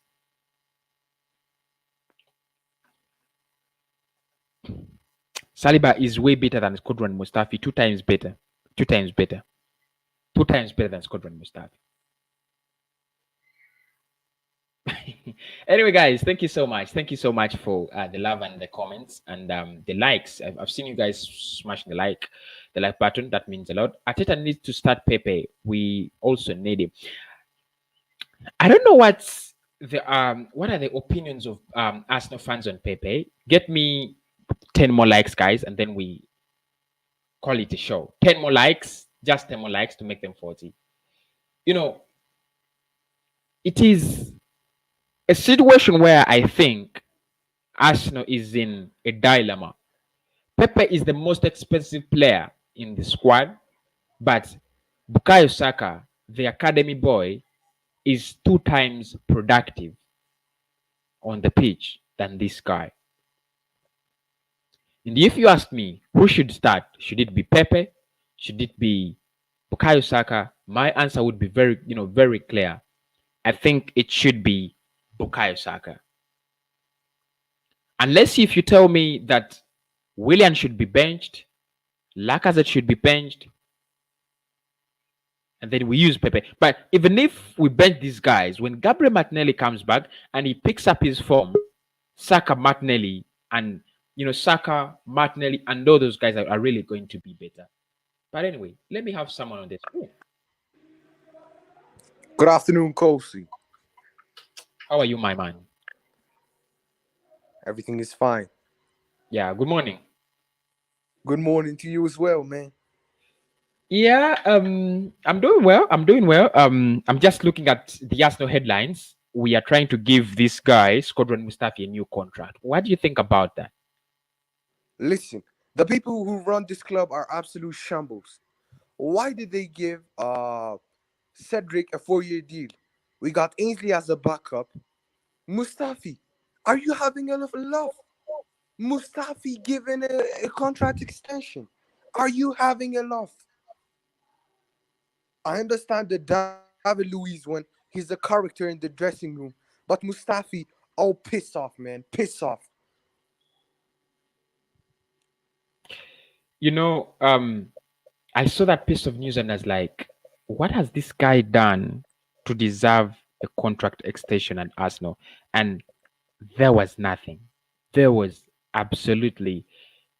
Saliba is way better than Squadron Mustafi, 2 times better. 2 times better. 2 times better than Squadron Mustafi. Anyway, guys, thank you so much. Thank you so much for the love and the comments and the likes. I've seen you guys smashing the like button. That means a lot. Arteta needs to start Pepe. We also need him. I don't know what are the opinions of Arsenal fans on Pepe. Get me 10 more likes, guys, and then we call it a show. 10 more likes, just 10 more likes to make them 40. It is a situation where I think Arsenal is in a dilemma. Pepe is the most expensive player in the squad, but Bukayo Saka, the academy boy, is 2 times productive on the pitch than this guy. And if you ask me, who should start? Should it be Pepe? Should it be Bukayo Saka? My answer would be very clear. I think it should be Bukayo Saka. Unless if you tell me that Willian should be benched, Lacazette should be benched, and then we use Pepe. But even if we bench these guys, when Gabriel Martinelli comes back and he picks up his form, Saka, Martinelli, and Saka, Martinelli, and all those guys are really going to be better. But anyway, let me have someone on this. Good afternoon, Kosi. How are you, my man? Everything is fine. Yeah, good morning. Good morning to you as well, man. Yeah, I'm doing well. I'm just looking at the Arsenal headlines. We are trying to give this guy, Squadron Mustafi, a new contract. What do you think about that? Listen, the people who run this club are absolute shambles. Why did they give Cedric a 4-year deal? We got Ainsley as a backup. Mustafi, are you having enough love? Mustafi given a contract extension. Are you having enough? I understand the David Luiz one. He's a character in the dressing room. But Mustafi, oh, piss off, man. Piss off. I saw that piece of news and I was like, what has this guy done to deserve a contract extension at Arsenal? And there was nothing. There was absolutely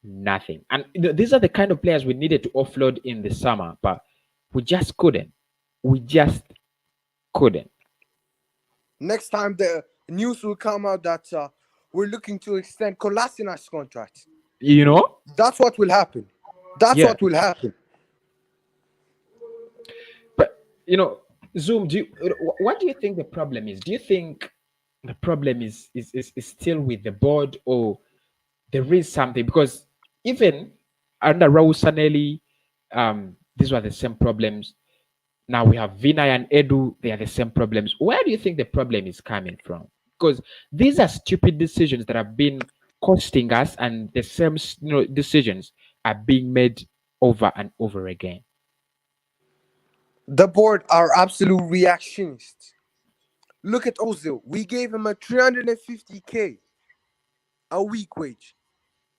nothing. And these are the kind of players we needed to offload in the summer, but we just couldn't. We just couldn't. Next time the news will come out that we're looking to extend Kolasinac's contract. That's what will happen. That's what will happen. But Zoom, what do you think the problem is? Do you think the problem is still with the board, or there is something? Because even under Raul Sanelli, these were the same problems. Now we have Vinay and Edu, they are the same problems. Where do you think the problem is coming from? Because these are stupid decisions that have been costing us, and the same decisions are being made over and over again. The board are absolute reactionists. Look at Ozil. We gave him a 350K a week wage.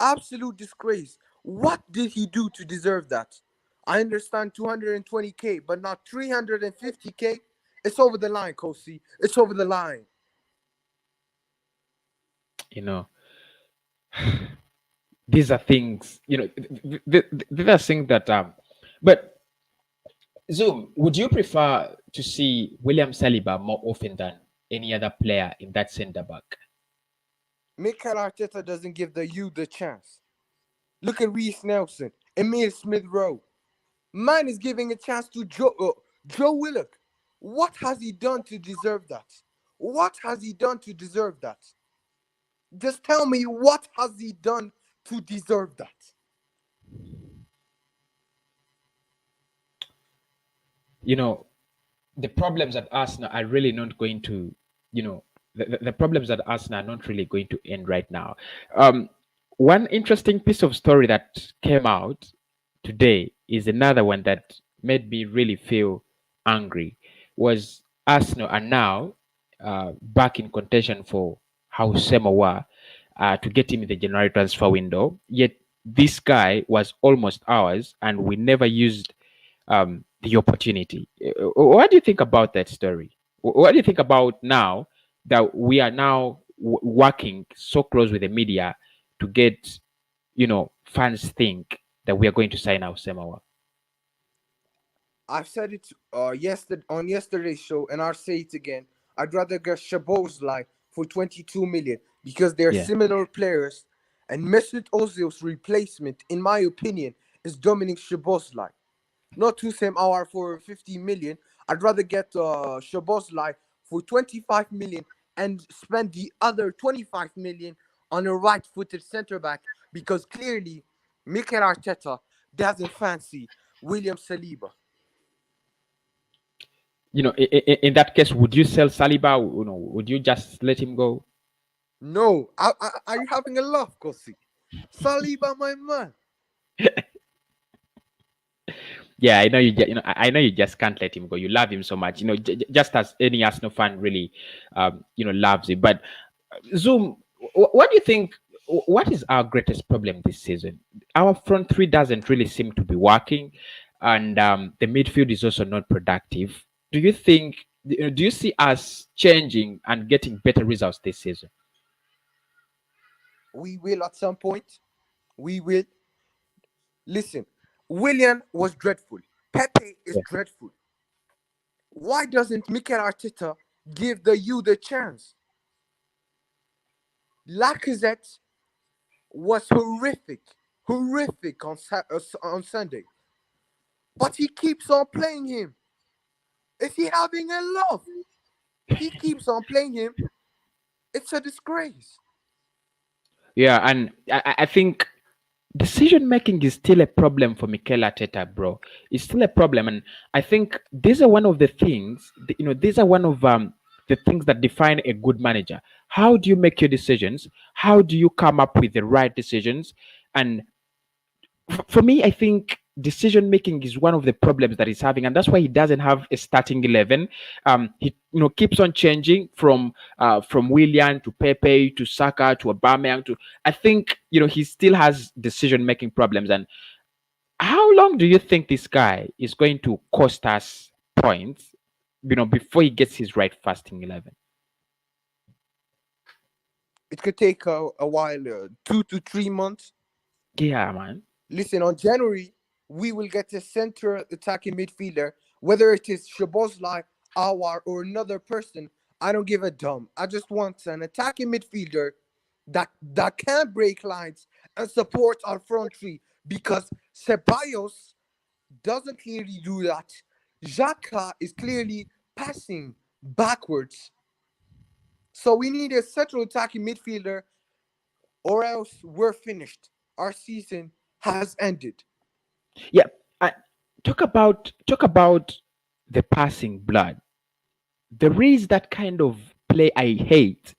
Absolute disgrace. What did he do to deserve that? I understand 220K, but not 350K. It's over the line, Kosi. It's over the line. You know, these are things. These are things that But Zoom, would you prefer to see William Saliba more often than any other player in that centre back? Mikel Arteta doesn't give the youth the chance. Look at Reece Nelson, Emil Smith Rowe. Man is giving a chance to Joe Willock. What has he done to deserve that? What has he done to deserve that? Just tell me, what has he done to deserve that? You know, the problems at Arsenal are really not going to, you know, the problems at Arsenal are not really going to end right now. Um, One interesting piece of story that came out today is another one that made me really feel angry. Was Arsenal are now back in contention for House Semowa to get him in the January transfer window. Yet this guy was almost ours, and we never used the opportunity. What do you think about that story? What do you think about now that we are now working so close with the media to get, fans think that we are going to sign our Semawa? I've said it yesterday on yesterday's show, and I'll say it again. I'd rather get Shabozlai for 22 million because they're Yeah. similar players, and Mesut Ozil's replacement, in my opinion, is Dominic Shabozlai. Not Hussein Awar for 50 million. I'd rather get Shabozlai for 25 million and spend the other 25 million on a right-footed centre back because clearly Mikel Arteta doesn't fancy William Saliba. In that case, would you sell Saliba? Would you just let him go? No, are you having a laugh, Kosi? Saliba, my man. Yeah, I know you. I know you just can't let him go. You love him so much. Just as any Arsenal fan really, loves him. But Zoom, what do you think? What is our greatest problem this season? Our front three doesn't really seem to be working, and the midfield is also not productive. Do you think? Do you see us changing and getting better results this season? We will at some point. We will. Listen, William was dreadful. Pepe is Yeah. dreadful. Why doesn't Mikel Arteta give the youth a chance? Lacazette was horrific on Sunday, but he keeps on playing him. Is he having a laugh? He keeps on playing him. It's a disgrace. Yeah, and I think decision making is still a problem for Mikel Arteta, bro. It's still a problem, and I think these are one of the things. These are one of the things that define a good manager. How do you make your decisions? How do you come up with the right decisions? And for me, I think decision making is one of the problems that he's having, and that's why he doesn't have a starting 11. He keeps on changing from Willian to Pepe to Saka to Aubameyang to. I think he still has decision making problems. And how long do you think this guy is going to cost us points? Before he gets his right fasting 11. It could take a while, 2 to 3 months. Yeah, man. Listen, on January, we will get a center attacking midfielder, whether it is Shabozlai, Awar, or another person. I don't give a damn. I just want an attacking midfielder that can break lines and support our front three because Ceballos doesn't clearly do that. Xhaka is clearly passing backwards. So we need a central attacking midfielder or else we're finished. Our season has ended. Yeah. I, talk about the passing blood. There is that kind of play I hate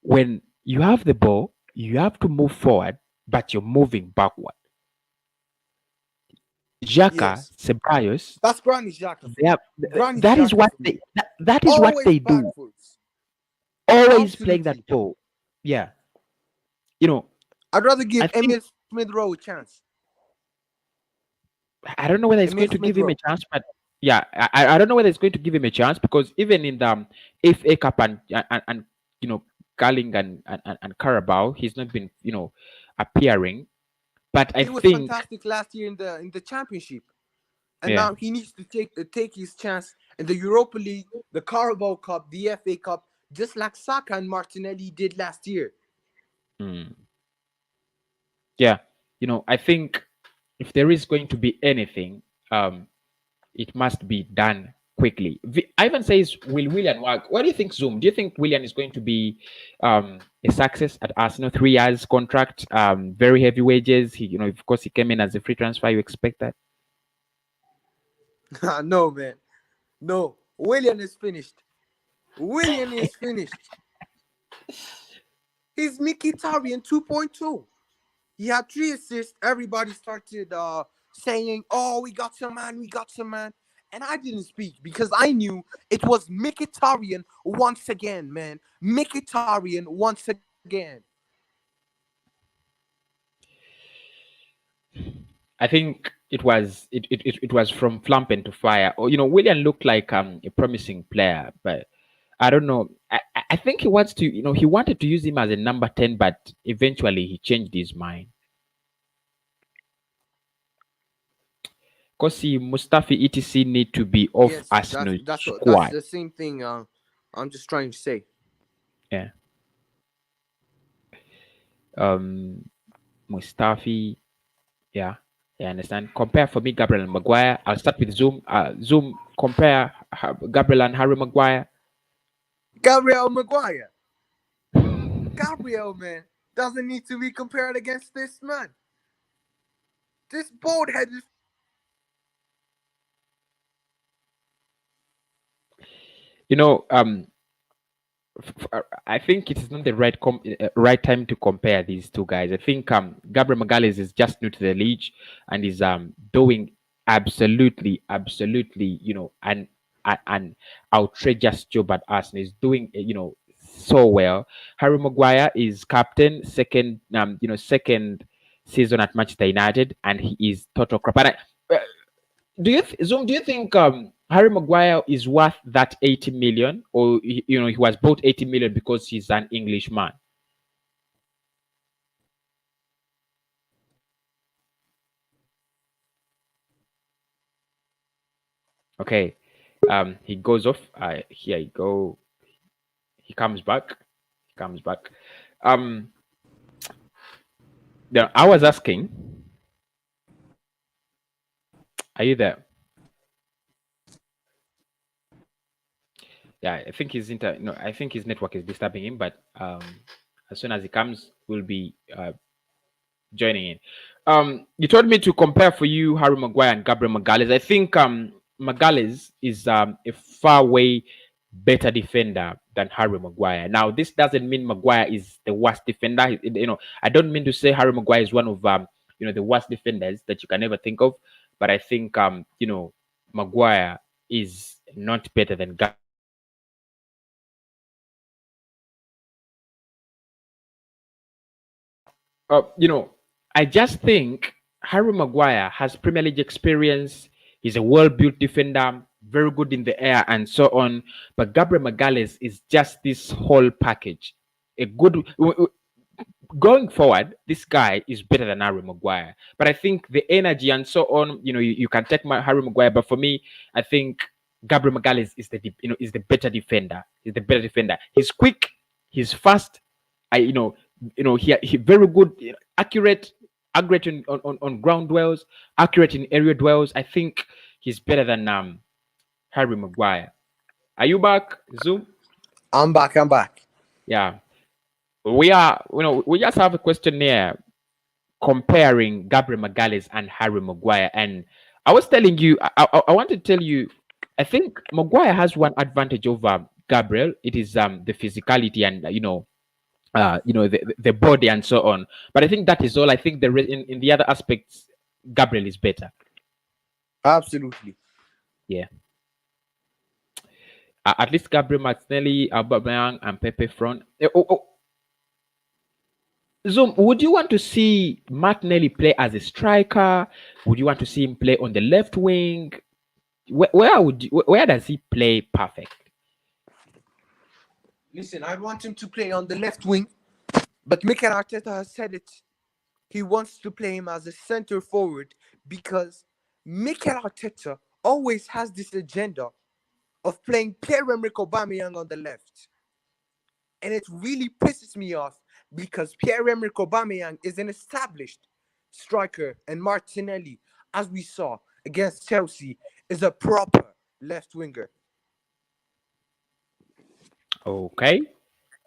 when you have the ball, you have to move forward, but you're moving backward. Xhaka, Yes, Ceballos, that's Granny Xhaka for they me. have, Granny that is Xhaka what for me. that is what Always they do. backwards. Always playing that Absolutely. ball. Yeah, you know, I'd rather I give think Emil Smith Rowe a chance. I don't know whether it's Emil going to Smith give him Rowe. a chance, but yeah, I don't know whether it's going to give him a chance because even in the FA Cup and you know Carling and Carabao, he's not been appearing. But I He was think fantastic last year in the championship, and yeah, now he needs to take his chance in the Europa League, the Carabao Cup, the FA Cup, just like Saka and Martinelli did last year. mm, yeah, I think if there is going to be anything, it must be done quickly. Ivan says, "Will Willian work?" What do you think, Zoom? Do you think Willian is going to be a success at Arsenal? 3 years contract, very heavy wages. Of course, he came in as a free transfer. You expect that? No, man. No. Willian is finished. Willian is finished. He's Mkhitaryan 2.2. He had 3 assists. Everybody started saying, "Oh, we got some man, we got some man," and I didn't speak because I knew it was Mkhitaryan once again, man. Mkhitaryan once again. I think it was from flampen to fire. Or William looked like a promising player, but I don't know. I think he wants to. He wanted to use him as a number 10, but eventually he changed his mind. Because Mustafi etc need to be off Yes, Arsenal's that's squad. the same thing. I'm just trying to say. Yeah. Um, Mustafi. Yeah. I understand. Compare for me Gabriel and Maguire. I'll start with Zoom. Zoom compare Gabriel and Harry Maguire. Gabriel Maguire. Gabriel, man, doesn't need to be compared against this man. This bald headed. You know, I think it is not the right time to compare these two guys. I think Gabriel Magalhaes is just new to the league and is doing absolutely an outrageous job at Arsenal. He's doing so well. Harry Maguire is captain, second season at Manchester United, and he is total crap. And Zoom, do you think Harry Maguire is worth that 80 million, or he was bought 80 million because he's an Englishman? Okay, he goes off. Here you go. He comes back. He comes back. Um, now I was asking, are you there? Yeah, I think his no, I think his network is disturbing him. But as soon as he comes, we'll be joining in. You told me to compare for you Harry Maguire and Gabriel Magalhaes. I think Magalhaes is a far way better defender than Harry Maguire. Now, this doesn't mean Maguire is the worst defender. I don't mean to say Harry Maguire is one of the worst defenders that you can ever think of. But I think Maguire is not better than I just think Harry Maguire has Premier League experience. He's a well-built defender, very good in the air, and so on. But Gabriel Magalhaes is just this whole package. A good going forward, this guy is better than Harry Maguire. But I think the energy and so on, you can take Harry Maguire. But for me, I think Gabriel Magalhaes is the better defender. He's the better defender. He's quick. He's fast. He very good, accurate on ground dwells, accurate in area dwells. I think he's better than Harry Maguire. Are you back, Zoom? I'm back. I'm back. Yeah. We just have a question here comparing Gabriel Magalhaes and Harry Maguire. And I was telling you, I want to tell you, I think Maguire has one advantage over Gabriel. It is the physicality and the body and so on. But I think that is all. I think in the other aspects, Gabriel is better. Absolutely. Yeah. At least Gabriel Martinelli, Aubameyang, and Pepe front. Zoom, would you want to see Martinelli play as a striker? Would you want to see him play on the left wing? Where does he play perfect? Listen, I want him to play on the left wing, but Mikel Arteta has said it. He wants to play him as a center forward because Mikel Arteta always has this agenda of playing Pierre-Emerick Aubameyang on the left. And it really pisses me off because Pierre-Emerick Aubameyang is an established striker and Martinelli, as we saw against Chelsea, is a proper left winger. Okay.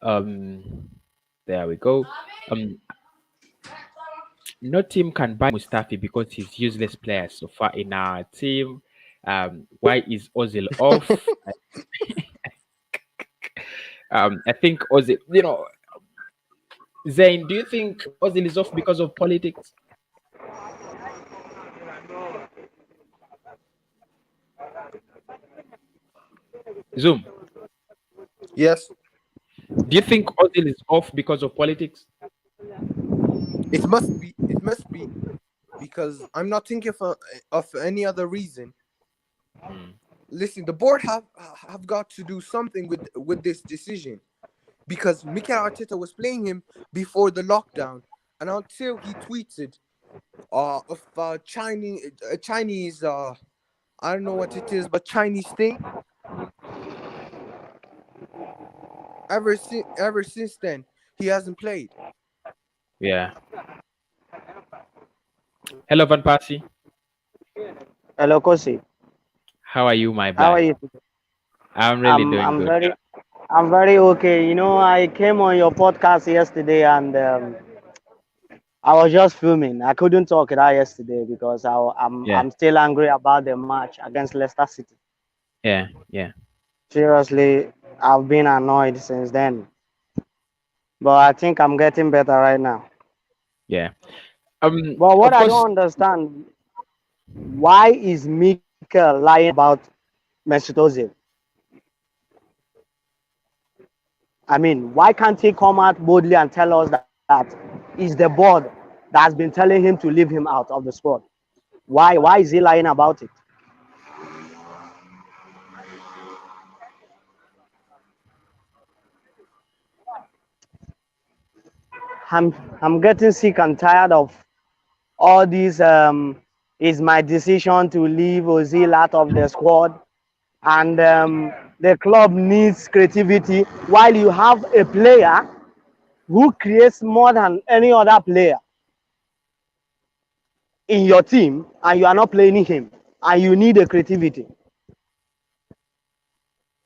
There we go. Um, no team can buy Mustafi because he's useless player so far in our team. Why is Ozil off? I think Ozil, Zayn, do you think Ozil is off because of politics? Zoom, Yes, do you think Ozil is off because of politics? it must be. It must be because I'm not thinking of any other reason. Hmm. Listen, the board have got to do something with this decision because Mikel Arteta was playing him before the lockdown, and until he tweeted of Chinese I don't know what it is, but Chinese thing. Ever since then, he hasn't played. Yeah. Hello, Van Persie. Hello, Kosi. How are you, my How are guy? you? I'm really I'm doing I'm good. very I'm very okay. I came on your podcast yesterday and I was just filming. I couldn't talk it out yesterday because Yeah, I'm still angry about the match against Leicester City. yeah, yeah, Seriously, I've been annoyed since then, but I think I'm getting better right now. yeah. But what Of I course, don't understand, why is Mikel lying about Mesut Ozil? I mean, why can't he come out boldly and tell us that it's the board that has been telling him to leave him out of the squad? Why is he lying about it? I'm I'm getting sick and tired of all these is my decision to leave Ozil out of the squad and the club needs creativity while you have a player who creates more than any other player in your team and you are not playing him and you need a creativity.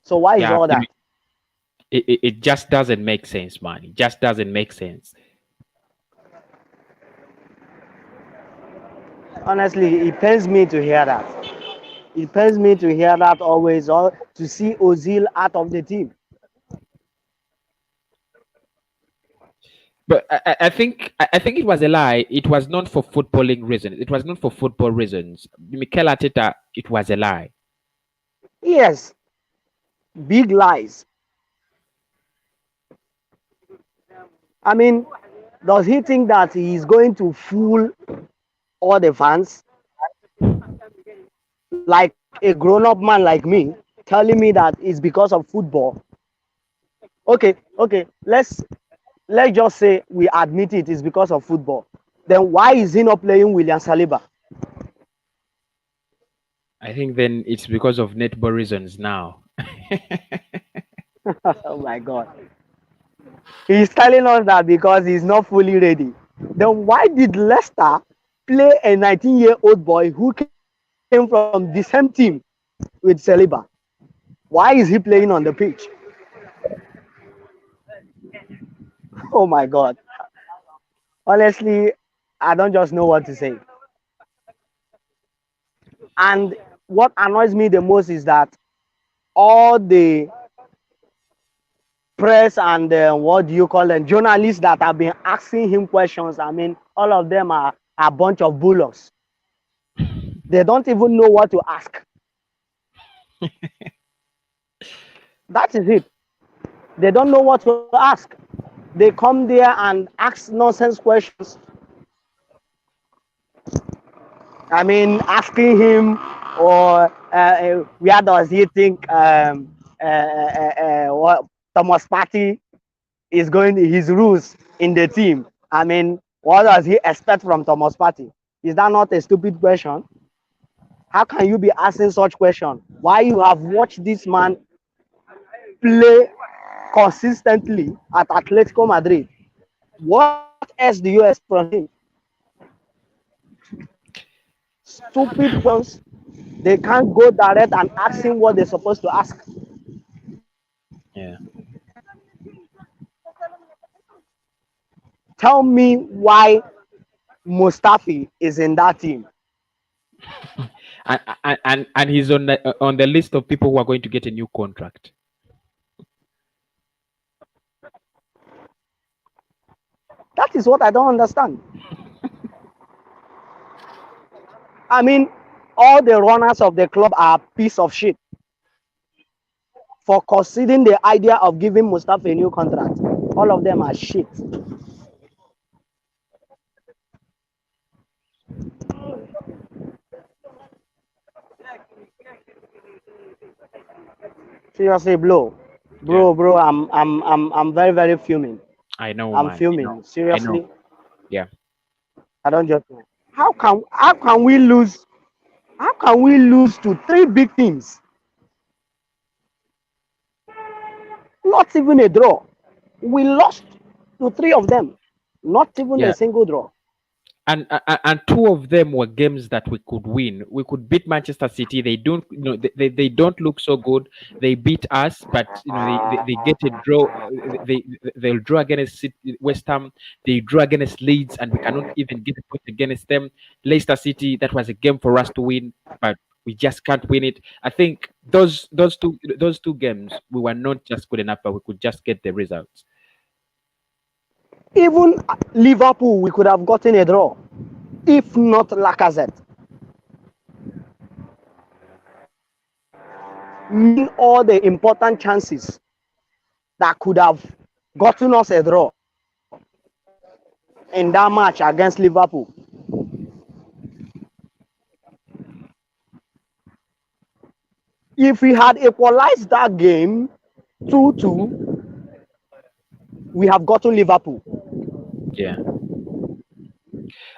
So why is yeah, all that? it just doesn't make sense, man. It just doesn't make sense. Honestly, it pains me to hear that. It pains me to hear that always, or to see Ozil out of the team. But I think it was a lie. It was not for footballing reasons. It was not for football reasons. Mikel Arteta, it was a lie. Yes, big lies. I mean, does he think that he is going to fool all the fans like a grown-up man like me, telling me that it's because of football? Okay, let's just say we admit it is because of football. Then why is he not playing William Saliba? I think then it's because of netball reasons now. Oh my God. He's telling us that because he's not fully ready. Then why did Leicester play a 19-year-old boy who came from the same team with Saliba? Why is he playing on the pitch? Oh my God. Honestly, I don't just know what to say. And what annoys me the most is that all the press and what do you call them, journalists that have been asking him questions. I mean, all of them are a bunch of bullocks. They don't even know what to ask. That is it. They don't know what to ask. They come there and ask nonsense questions. I mean, asking him, or where does he think what Thomas Partey is going, his rules in the team? I mean, what does he expect from Thomas Partey? Is that not a stupid question? How can you be asking such question? Why you have watched this man play consistently at Atletico Madrid? What else do you expect from him? Stupid questions. They can't go direct and ask him what they're supposed to ask. Yeah. Tell me why Mustafi is in that team. And he's on the list of people who are going to get a new contract. That is what I don't understand. I mean, all the runners of the club are a piece of shit for considering the idea of giving Mustafi a new contract. All of them are shit. Seriously, Yeah, bro. I'm very, very fuming. I know, I'm man. fuming. I know. Seriously, Yeah. I don't just know. How can we lose? How can we lose to three big teams? Not even a draw. We lost to three of them. Not even a Yeah. single draw. And two of them were games that we could win. We could beat Manchester City. They don't, they don't look so good. They beat us, but they get a draw. They'll draw against West Ham. They draw against Leeds, and we cannot even get a point against them. Leicester City, that was a game for us to win, but we just can't win it. I think those two games we were not just good enough, but we could just get the results. Even Liverpool, we could have gotten a draw, if not Lacazette. Mean all the important chances that could have gotten us a draw in that match against Liverpool. If we had equalized that game 2-2, we have gotten Liverpool. Yeah.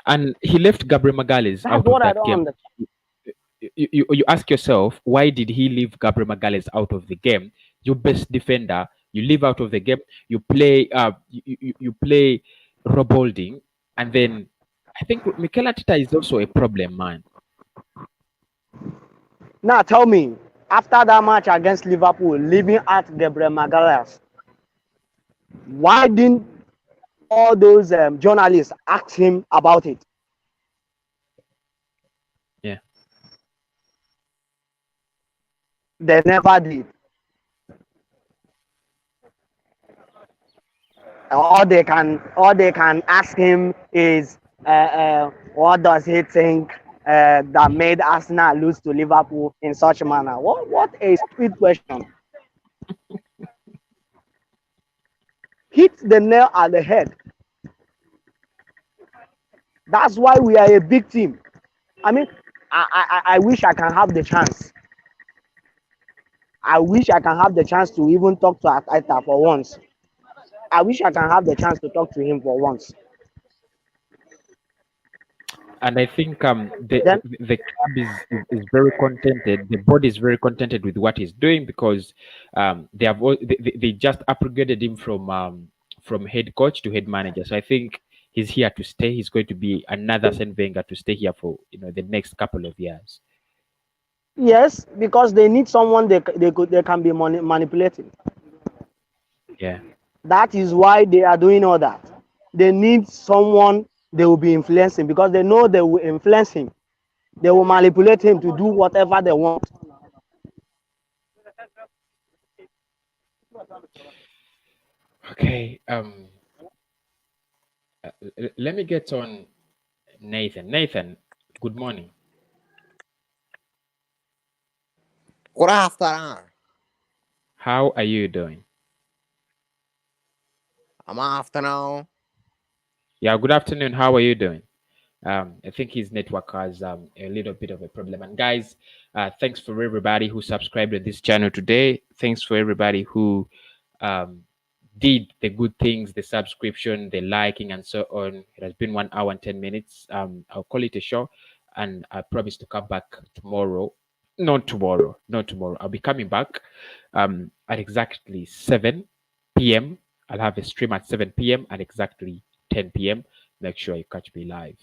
And he left Gabriel Magalhaes That's out of what I that don't game. understand. You ask yourself, why did he leave Gabriel Magalhaes out of the game? Your best defender, you leave out of the game. You play you play Rob Holding, and then I think Mikel Arteta is also a problem, man. Now tell me, after that match against Liverpool, leaving out Gabriel Magalhaes, why didn't all those journalists ask him about it? Yeah. They never did. All they can ask him is what does he think that made Arsenal lose to Liverpool in such a manner? What a stupid question. Hit the nail at the head. That's why we are a big team. I mean, I wish I can have the chance. I wish I can have the chance to even talk to Arteta for once. I wish I can have the chance to talk to him for once. And I think Then the club is very contented. The board is very contented with what he's doing because they just upgraded him from head coach to head manager. So I think he's here to stay. He's going to be another Arsene Wenger to stay here for the next couple of years. yes, because they need someone they can be manipulating. Yeah. That is why they are doing all that. They need someone they will be influencing because they know they will influence him. They will manipulate him to do whatever they want. Okay. Let me get on Nathan. Nathan, good morning. Good afternoon. How are you doing? I'm afternoon. Yeah, good afternoon. How are you doing? I think his network has a little bit of a problem. And guys, thanks for everybody who subscribed to this channel today. Thanks for everybody who um, did the good things, the subscription, the liking, and so on. It has been 1 hour and 10 minutes. I'll call it a show, and I promise to come back tomorrow. Not tomorrow, not tomorrow. I'll be coming back at exactly 7 p.m. I'll have a stream at 7 p.m. and exactly 10 p.m. Make sure you catch me live.